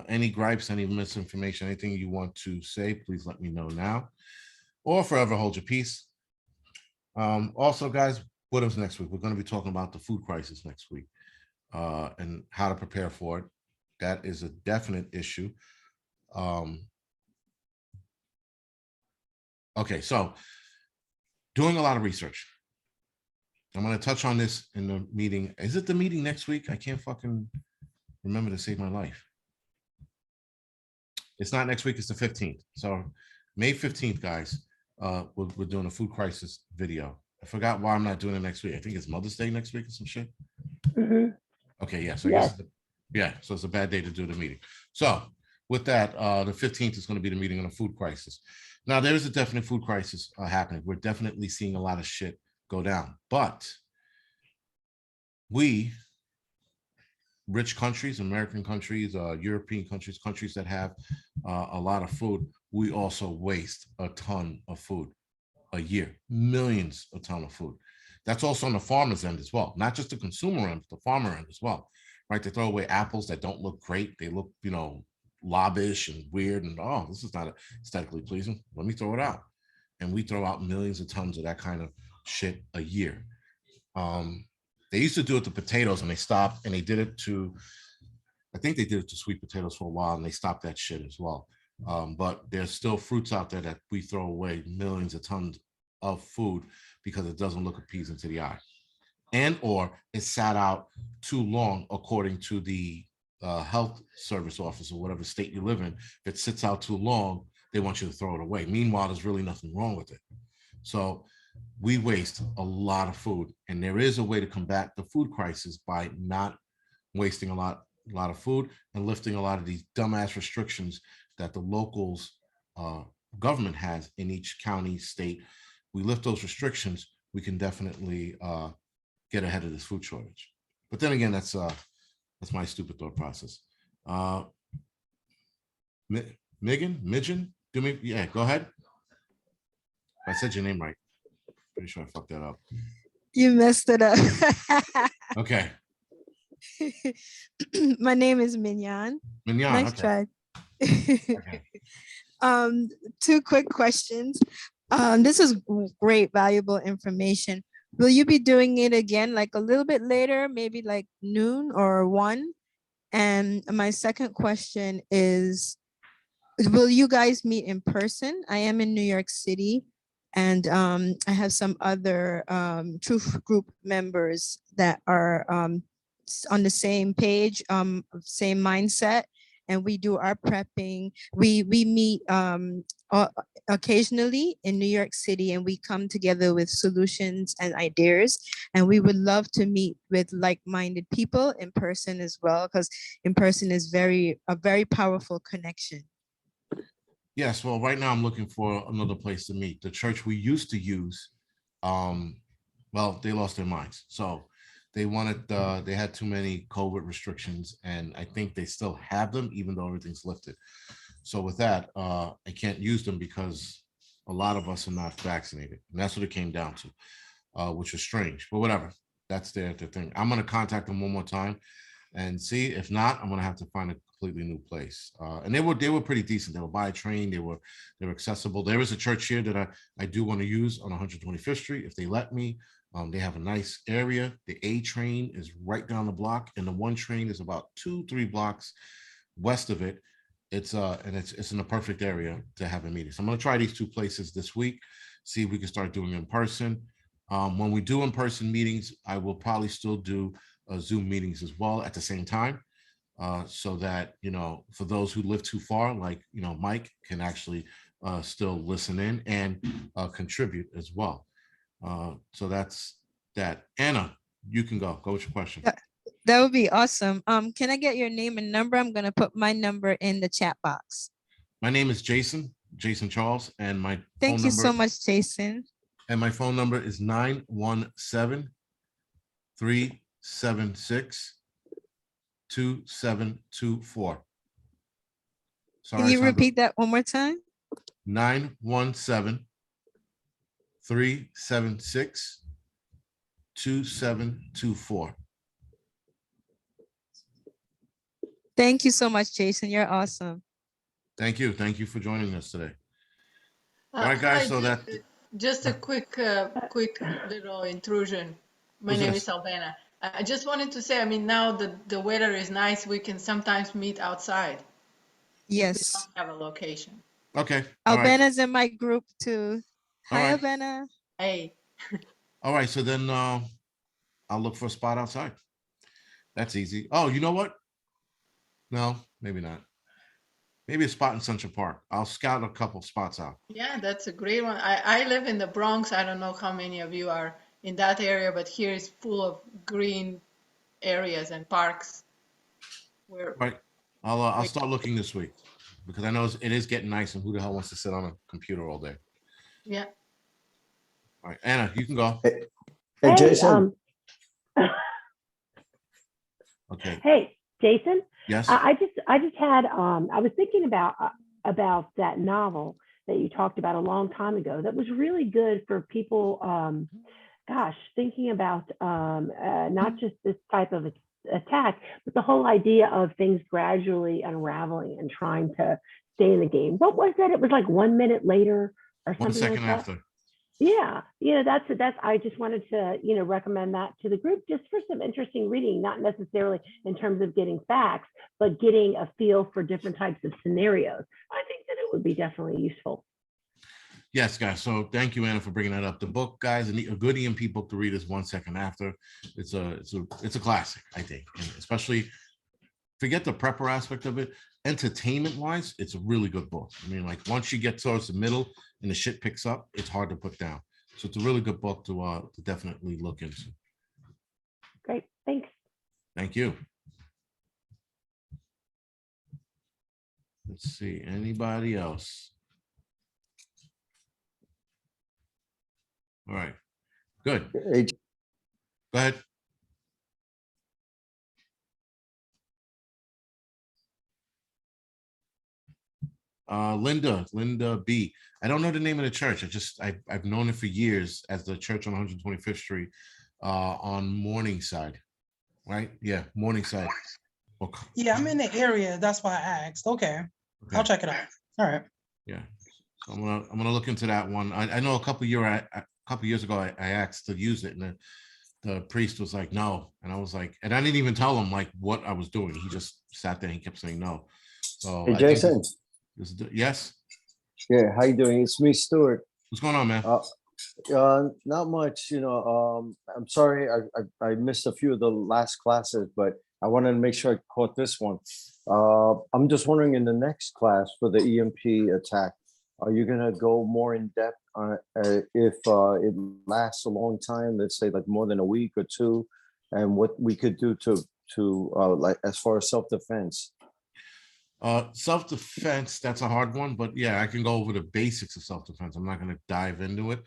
S1: Any gripes, any misinformation, anything you want to say, please let me know now, or forever hold your peace. Also, guys, what is next week? We're going to be talking about the food crisis next week and how to prepare for it. That is a definite issue. Okay, so doing a lot of research. I'm going to touch on this in the meeting. Is it the meeting next week? I can't fucking remember to save my life. It's not next week. It's the 15th. So May 15th, guys, we're doing a food crisis video. I forgot why I'm not doing it next week. I think it's Mother's Day next week or some shit.
S3: Mm-hmm.
S1: Okay, yeah. So
S3: Yes.
S1: So it's a bad day to do the meeting. So with that, the 15th is going to be the meeting on the food crisis. Now, there is a definite food crisis happening. We're definitely seeing a lot of shit go down. But we, rich countries, American countries, European countries, countries that have a lot of food, we also waste a ton of food a year, millions of tons of food. That's also on the farmer's end as well, not just the consumer end, but the farmer end as well, right? They throw away apples that don't look great. They look, lobbish and weird, and this is not aesthetically pleasing. Let me throw it out. And we throw out millions of tons of that kind of shit a year. They used to do it to potatoes, and they stopped, and they did it to, I think they did it to sweet potatoes for a while, and they stopped that shit as well. But there's still fruits out there that we throw away millions of tons of food because it doesn't look appeasing to the eye, and or it sat out too long, according to the health service office or whatever state you live in. If it sits out too long, they want you to throw it away. Meanwhile, there's really nothing wrong with it. So we waste a lot of food, and there is a way to combat the food crisis by not wasting a lot of food and lifting a lot of these dumbass restrictions that the locals government has in each county, state. We lift those restrictions, we can definitely get ahead of this food shortage. But then again, that's my stupid thought process. Midgen, do me, yeah, go ahead. I said your name right. Pretty sure I fucked that up.
S3: You messed it up.
S1: Okay.
S3: My name is Mignon.
S1: Mignon,
S3: Nice
S1: okay.
S3: try.
S1: Okay.
S3: 2 quick questions. This is great, valuable information. Will you be doing it again, like a little bit later, maybe like noon or 1? And my second question is, will you guys meet in person? I am in New York City, and I have some other Truth Group members that are on the same page, same mindset, and we do our prepping. We meet occasionally in New York City, and we come together with solutions and ideas. And we would love to meet with like-minded people in person as well, because in person is a very powerful connection.
S1: Yes, well, right now I'm looking for another place to meet. The church we used to use, well, they lost their minds. So they had too many COVID restrictions, and I think they still have them, even though everything's lifted. So with that, I can't use them because a lot of us are not vaccinated. And that's what it came down to, which is strange, but whatever. That's their thing. I'm going to contact them one more time and see. If not, I'm going to have to find a completely new place. And they were pretty decent. They were by train. They were accessible. There is a church here that I do want to use on 125th Street if they let me. They have a nice area. The A train is right down the block, and the 1 train is about 2-3 blocks west of it. It's in a perfect area to have a meeting. So I'm going to try these 2 places this week, see if we can start doing in person. When we do in-person meetings, I will probably still do Zoom meetings as well at the same time, so that, for those who live too far, like, Mike can actually still listen in and contribute as well. So that's that. Anna, you can go with your question.
S3: That would be awesome. Can I get your name and number? I'm going to put my number in the chat box.
S1: My name is Jason Charles, and my
S3: Thank you so much, Jason.
S1: And my phone number is 917-376-2724.
S3: Can you repeat that one more time?
S1: 917-376-2724.
S3: Thank you so much, Jason. You're awesome.
S1: Thank you. Thank you for joining us today. All right, guys. So that
S4: just a quick little intrusion. My name is Albana. I just wanted to say, I mean, now the weather is nice, we can sometimes meet outside.
S3: Yes.
S4: We don't have a location.
S1: Okay.
S3: Albana's in my group too. Hi,
S1: right.
S3: Albana.
S4: Hey.
S1: All right. So then I'll look for a spot outside. That's easy. Oh, you know what? No, maybe not. Maybe a spot in Central Park. I'll scout a couple spots out.
S4: Yeah, that's a great one. I live in the Bronx. I don't know how many of you are in that area, but here is full of green areas and parks.
S1: Right. I'll start looking this week, because I know it is getting nice, and who the hell wants to sit on a computer all day?
S4: Yeah.
S1: All right, Anna, you can go.
S5: Hey, Jason.
S1: Okay.
S5: Hey, Jason.
S1: Yes.
S5: I just had I was thinking about that novel that you talked about a long time ago. That was really good for people. Thinking about not just this type of attack, but the whole idea of things gradually unraveling and trying to stay in the game. What was that? It was like 1 minute later or something.
S1: 1 second
S5: like that.
S1: after.
S5: Yeah, that's I just wanted to recommend that to the group, just for some interesting reading, not necessarily in terms of getting facts, but getting a feel for different types of scenarios. I think that it would be definitely useful.
S1: Yes, guys. So thank you, Anna, for bringing that up. The book, guys, a good EMP book to read is 1 second after. It's a classic, I think, and especially forget the prepper aspect of it. Entertainment wise, it's a really good book. I mean, like, once you get towards the middle and the shit picks up, it's hard to put down. So it's a really good book to definitely look into.
S5: Great, thanks.
S1: Thank you. Let's see, anybody else? All right, good.
S6: Hey,
S1: Go ahead. Linda B. I don't know the name of the church. I've known it for years as the church on 125th Street on Morningside, right? Yeah, Morningside. Okay.
S7: Yeah, I'm in the area. That's why I asked. Okay. I'll check it out. All right.
S1: Yeah. So I'm gonna look into that one. I know a couple years ago I asked to use it, and the priest was like, no. And I was like, and I didn't even tell him like what I was doing. He just sat there and he kept saying no. So
S6: hey
S1: I think
S6: Jason.
S1: yes.
S6: Yeah, how you doing? It's me, Stuart.
S1: What's going on, man?
S6: Not much, I'm sorry I missed a few of the last classes, but I wanted to make sure I caught this one. I'm just wondering, in the next class for the EMP attack, are you gonna go more in depth on if it lasts a long time, let's say like more than a week or two, and what we could do to like as far as self-defense?
S1: Self-defense, that's a hard one, but yeah, I can go over the basics of self-defense. I'm not going to dive into it.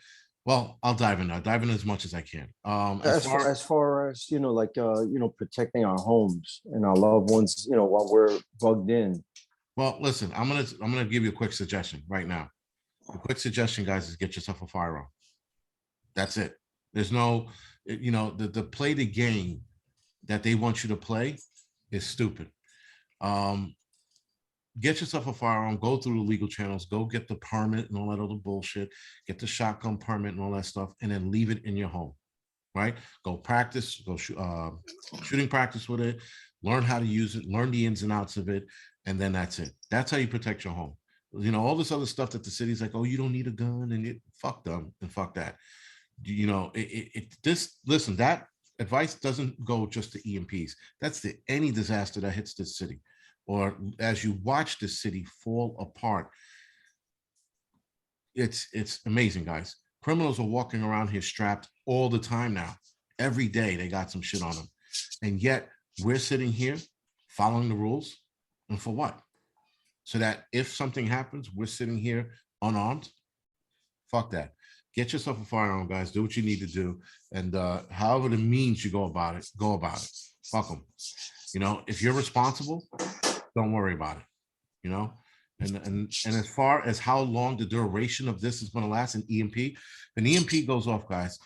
S1: Well, I'll dive in as much as I can.
S6: As far as protecting our homes and our loved ones, while we're bugged in.
S1: Well, listen, I'm gonna give you a quick suggestion right now. The quick suggestion, guys, is get yourself a firearm. That's it. There's no, the play the game that they want you to play is stupid. Get yourself a firearm, go through the legal channels, go get the permit and all that other bullshit, get the shotgun permit and all that stuff, and then leave it in your home, right? Go practice, go shooting practice with it, learn how to use it, learn the ins and outs of it, and then that's it. That's how you protect your home. All this other stuff that the city's like, oh, you don't need a gun, and fuck them and fuck that. Listen, that advice doesn't go just to EMPs. That's to any disaster that hits the city, or as you watch the city fall apart. It's amazing, guys. Criminals are walking around here strapped all the time now. Every day they got some shit on them. And yet we're sitting here following the rules. And for what? So that if something happens, we're sitting here unarmed? Fuck that. Get yourself a firearm, guys. Do what you need to do. And however the means you go about it, go about it. Fuck them. If you're responsible, don't worry about it. And as far as how long the duration of this is going to last, an EMP goes off, guys,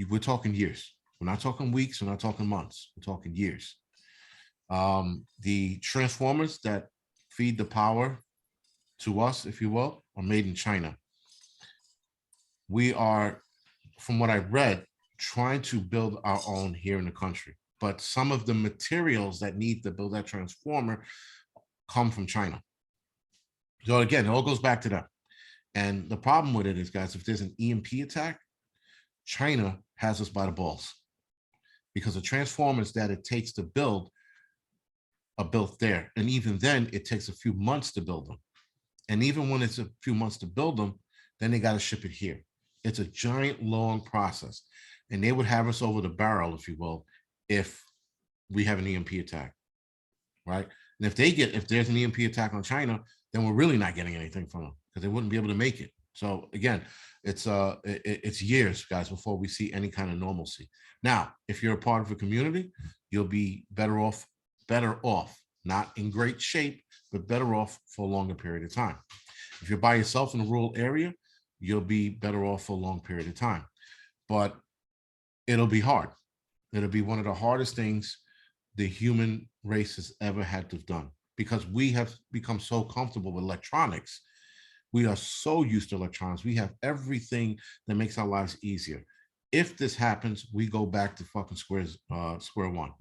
S1: we're talking years. We're not talking weeks. We're not talking months. We're talking years. The transformers that feed the power to us, if you will, are made in China. We are, from what I read, trying to build our own here in the country. But some of the materials that need to build that transformer come from China. So again, it all goes back to them. And the problem with it is, guys, if there's an EMP attack, China has us by the balls, because the transformers that it takes to build are built there. And even then, it takes a few months to build them. And even when it's a few months to build them, then they got to ship it here. It's a giant, long process. And they would have us over the barrel, if you will, if we have an EMP attack, right? And if there's an EMP attack on China, then we're really not getting anything from them, because they wouldn't be able to make it. So again, it's years, guys, before we see any kind of normalcy. Now, if you're a part of a community, you'll be better off, not in great shape, but better off for a longer period of time. If you're by yourself in a rural area, you'll be better off for a long period of time. But it'll be hard. It'll be one of the hardest things the human race has ever had to have done, because we have become so comfortable with electronics. We are so used to electronics. We have everything that makes our lives easier. If this happens, we go back to fucking square one.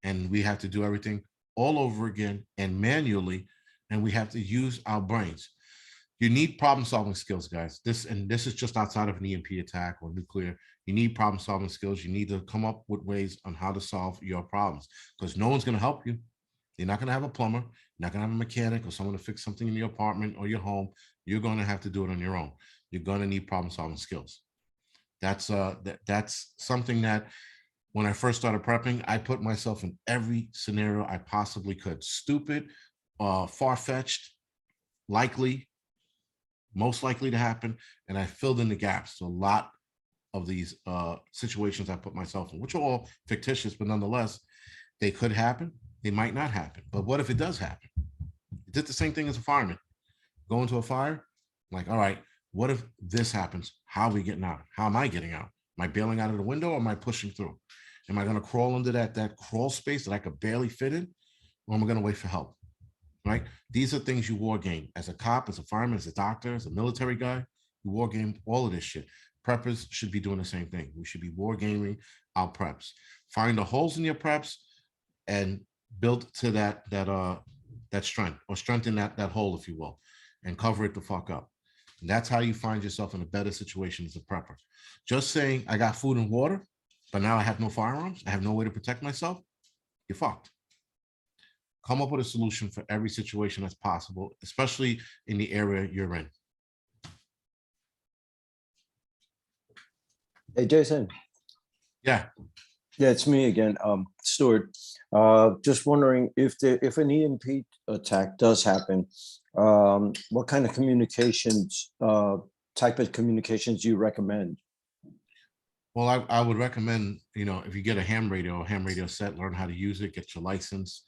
S1: And we have to do everything all over again and manually, and we have to use our brains. You need problem-solving skills, guys. This is just outside of an EMP attack or nuclear. You need problem-solving skills. You need to come up with ways on how to solve your problems, because no one's going to help you. You're not going to have a plumber. You're not going to have a mechanic or someone to fix something in your apartment or your home. You're going to have to do it on your own. You're going to need problem-solving skills. That's something that when I first started prepping, I put myself in every scenario I possibly could. Stupid, far-fetched, likely, most likely to happen, and I filled in the gaps. So a lot of these situations I put myself in, which are all fictitious, but nonetheless, they could happen. They might not happen. But what if it does happen? It did the same thing as a fireman. Go into a fire, like, all right, what if this happens? How are we getting out? How am I getting out? Am I bailing out of the window or am I pushing through? Am I going to crawl under that crawl space that I could barely fit in? Or am I going to wait for help? Right? These are things you war game as a cop, as a fireman, as a doctor, as a military guy. You war game all of this shit. Preppers should be doing the same thing. We should be war gaming our preps. Find the holes in your preps and build to that strength, or strengthen that hole, if you will, and cover it the fuck up. And that's how you find yourself in a better situation as a prepper. Just saying I got food and water, but now I have no firearms, I have no way to protect myself, you're fucked. Come up with a solution for every situation that's possible, especially in the area you're in.
S6: Hey, Jason.
S1: Yeah.
S6: Yeah, it's me again, Stuart. Just wondering if an EMP attack does happen, what kind of communications, type of communications do you recommend?
S1: Well, I would recommend, if you get a ham radio set, learn how to use it, get your license,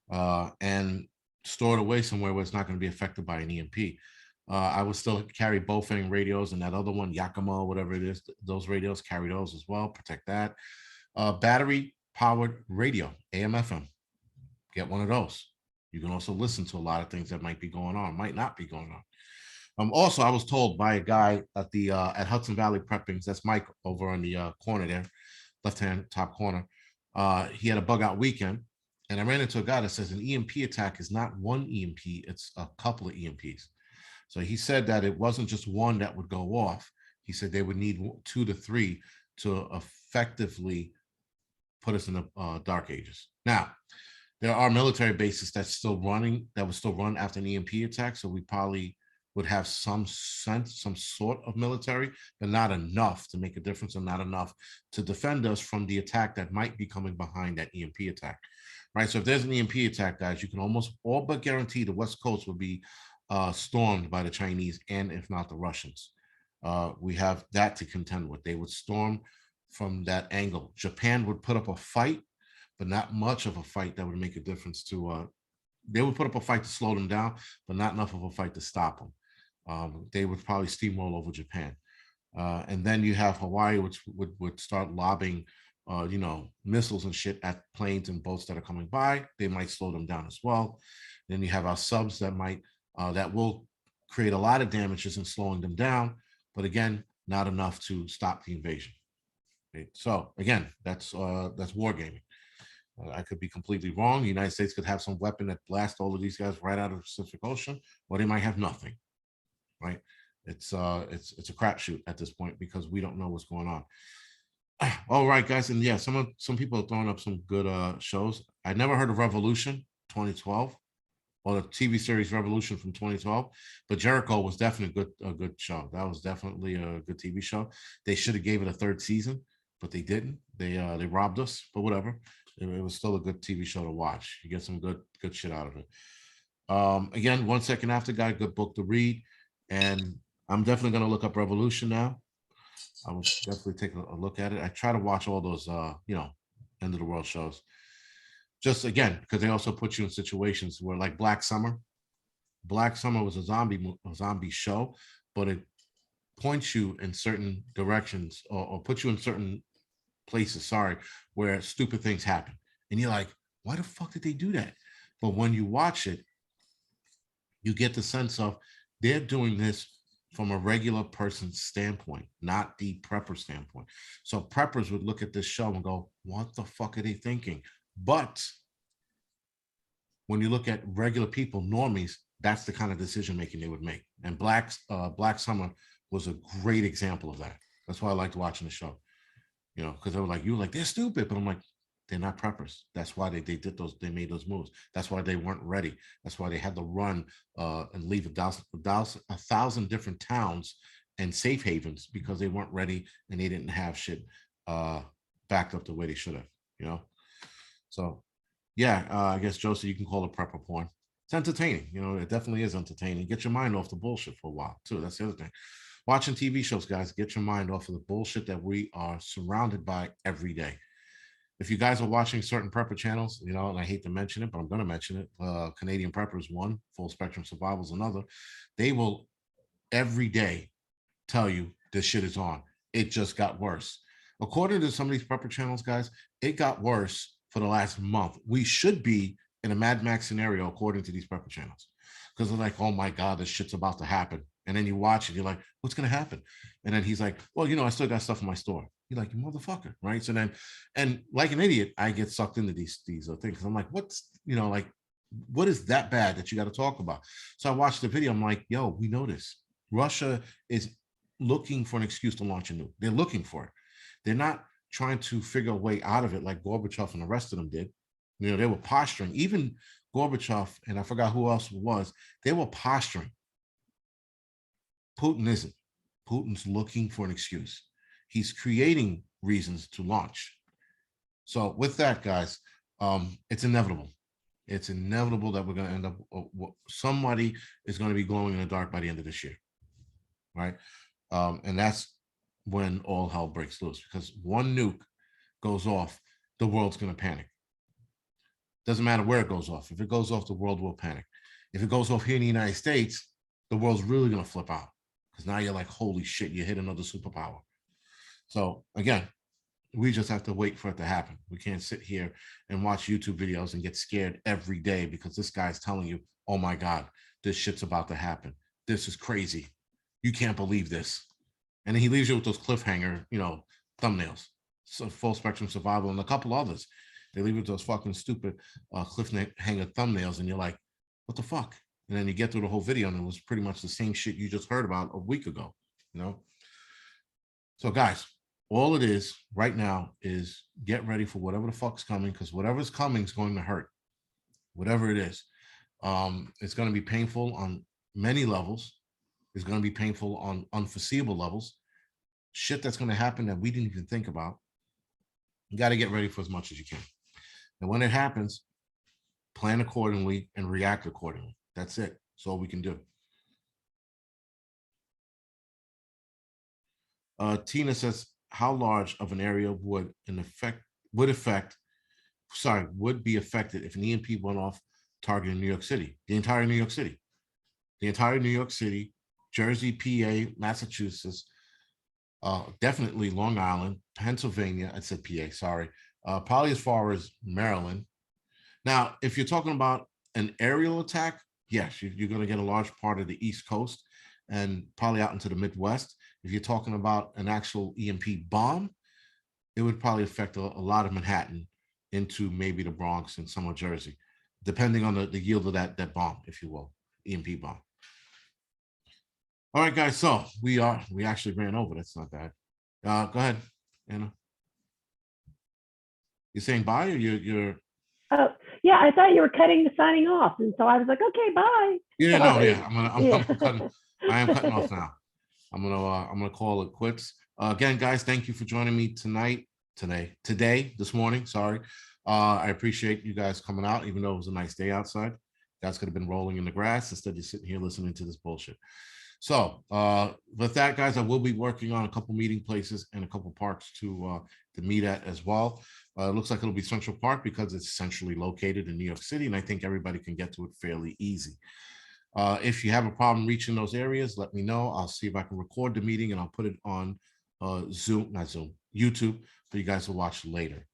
S1: and store it away somewhere where it's not going to be affected by an EMP. I would still carry Bofang radios, and that other one, Yakima, whatever it is, those radios, carry those as well, protect that. Battery powered radio, AM, FM, get one of those. You can also listen to a lot of things that might be going on, might not be going on. Also, I was told by a guy at the at Hudson Valley Preppings, that's Mike over on the corner there, left-hand top corner. He had a bug out weekend, and I ran into a guy that says an EMP attack is not one EMP, it's a couple of EMPs. So he said that it wasn't just one that would go off. He said they would need 2 to 3 to effectively put us in the dark ages. Now, there are military bases that's still running, that would still run after an EMP attack. So we probably would have some sense, some sort of military, but not enough to make a difference, and not enough to defend us from the attack that might be coming behind that EMP attack. Right. So if there's an EMP attack, guys, you can almost all but guarantee the West Coast will be stormed by the Chinese, and if not the Russians. We have that to contend with. They would storm from that angle. Japan would put up a fight, but not much of a fight that would make a difference to, they would put up a fight to slow them down, but not enough of a fight to stop them. They would probably steamroll over Japan. And then you have Hawaii, which would start lobbing, missiles and shit at planes and boats that are coming by. They might slow them down as well. Then you have our subs that might, that will create a lot of damages in slowing them down, but again, not enough to stop the invasion. Okay? So again, that's wargaming. I could be completely wrong. The United States could have some weapon that blasts all of these guys right out of the Pacific Ocean, or they might have nothing. Right? It's a crapshoot at this point because we don't know what's going on. All right, guys, and yeah, some people are throwing up some good shows. I never heard of Revolution 2012. Or the TV series Revolution from 2012, but Jericho was definitely a good show. That was definitely a good TV show. They should have gave it a 3rd season, but they didn't. They robbed us, but whatever. It was still a good TV show to watch. You get some good shit out of it. Again, 1 Second After Guy, good book to read, and I'm definitely gonna look up Revolution now. I will definitely take a look at it. I try to watch all those end of the world shows. Just again, because they also put you in situations where, like Black Summer was a zombie show, but it points you in certain directions or puts you in certain places, where stupid things happen. And you're like, why the fuck did they do that? But when you watch it, you get the sense of they're doing this from a regular person's standpoint, not the prepper standpoint. So preppers would look at this show and go, what the fuck are they thinking? But when you look at regular people, normies, that's the kind of decision making they would make. And Black Summer was a great example of that. That's why I liked watching the show, because they were like, they're stupid, but I'm like, they're not preppers. That's why they did those. They made those moves. That's why they weren't ready. That's why they had to run and leave 1,000 different towns and safe havens because they weren't ready and they didn't have shit backed up the way they should have. So, yeah, I guess Joseph, you can call it prepper porn. It's entertaining. You know, it definitely is entertaining. Get your mind off the bullshit for a while too. That's the other thing. Watching TV shows, guys, get your mind off of the bullshit that we are surrounded by every day. If you guys are watching certain prepper channels, you know, and I hate to mention it, but I'm going to mention it. Canadian Preppers one, Full Spectrum Survivals another. They will every day tell you this shit is on. It just got worse. According to some of these prepper channels, guys, it got worse for the last month. We should be in a Mad Max scenario according to these prepper channels, because they're like, oh my God, this shit's about to happen. And then you watch it, you're like, what's going to happen? And then he's like, well, you know, I still got stuff in my store. You're like, you motherfucker, right? So then, and like an idiot, I get sucked into these things. I'm like, what's, you know, like, what is that bad that you got to talk about? So I watched the video. I'm like, yo, we know this. Russia is looking for an excuse to launch a nuke. They're looking for it. They're not trying to figure a way out of it like Gorbachev and the rest of them did. You know, they were posturing. Even Gorbachev, and I forgot who else it was, they were posturing. Putin isn't. Putin's looking for an excuse. He's creating reasons to launch. So with that, guys, it's inevitable. It's inevitable that we're going to end up, somebody is going to be glowing in the dark by the end of this year, right? And that's when all hell breaks loose, because one nuke goes off, the world's going to panic. Doesn't matter where it goes off. If it goes off, the world will panic. If it goes off here in the United States, the world's really going to flip out, because now you're like, holy shit, you hit another superpower. So again, we just have to wait for it to happen. We can't sit here and watch YouTube videos and get scared every day because this guy's telling you, oh my God, this shit's about to happen. This is crazy. You can't believe this. And then he leaves you with those cliffhanger, you know, thumbnails. So Full Spectrum Survival and a couple others. They leave you with those fucking stupid cliffhanger thumbnails, and you're like, what the fuck? And then you get through the whole video and it was pretty much the same shit you just heard about a week ago, you know? So guys, all it is right now is get ready for whatever the fuck's coming, because whatever's coming is going to hurt, whatever it is. It's going to be painful on many levels. It's going to be painful on unforeseeable levels. Shit that's going to happen that we didn't even think about. You got to get ready for as much as you can. And when it happens, plan accordingly and react accordingly. That's it. That's all we can do. Tina says, how large of an area would be affected if an EMP went off targeting New York City? The entire New York City. The entire New York City, Jersey, PA, Massachusetts, definitely Long Island, Pennsylvania. I said PA, sorry. Probably as far as Maryland. Now, if you're talking about an aerial attack, yes, you're going to get a large part of the East Coast and probably out into the Midwest. If you're talking about an actual EMP bomb, it would probably affect a lot of Manhattan into maybe the Bronx and some of Jersey, depending on the yield of that bomb, if you will, EMP bomb. All right, guys. So we actually ran over. That's not bad. Go ahead, Anna. You're saying bye, or you're?
S5: Oh, yeah, I thought you were cutting the signing off, and so I was like, okay, bye.
S1: Yeah,
S5: Sorry.
S1: no, yeah. I am cutting off now. I'm gonna call it quits. Again, guys, thank you for joining me this morning. Sorry. I appreciate you guys coming out, even though it was a nice day outside. You guys could have been rolling in the grass instead of sitting here listening to this bullshit. So with that, guys, I will be working on a couple meeting places and a couple parks to meet at as well. It looks like it'll be Central Park because it's centrally located in New York City, and I think everybody can get to it fairly easy. If you have a problem reaching those areas, let me know. I'll see if I can record the meeting and I'll put it on YouTube for you guys to watch later.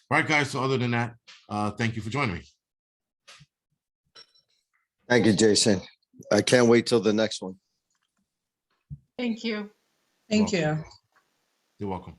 S1: All right, guys. So other than that, thank you for joining me.
S6: Thank you, Jason. I can't wait till the next one.
S4: Thank you.
S7: Thank you.
S1: You're welcome.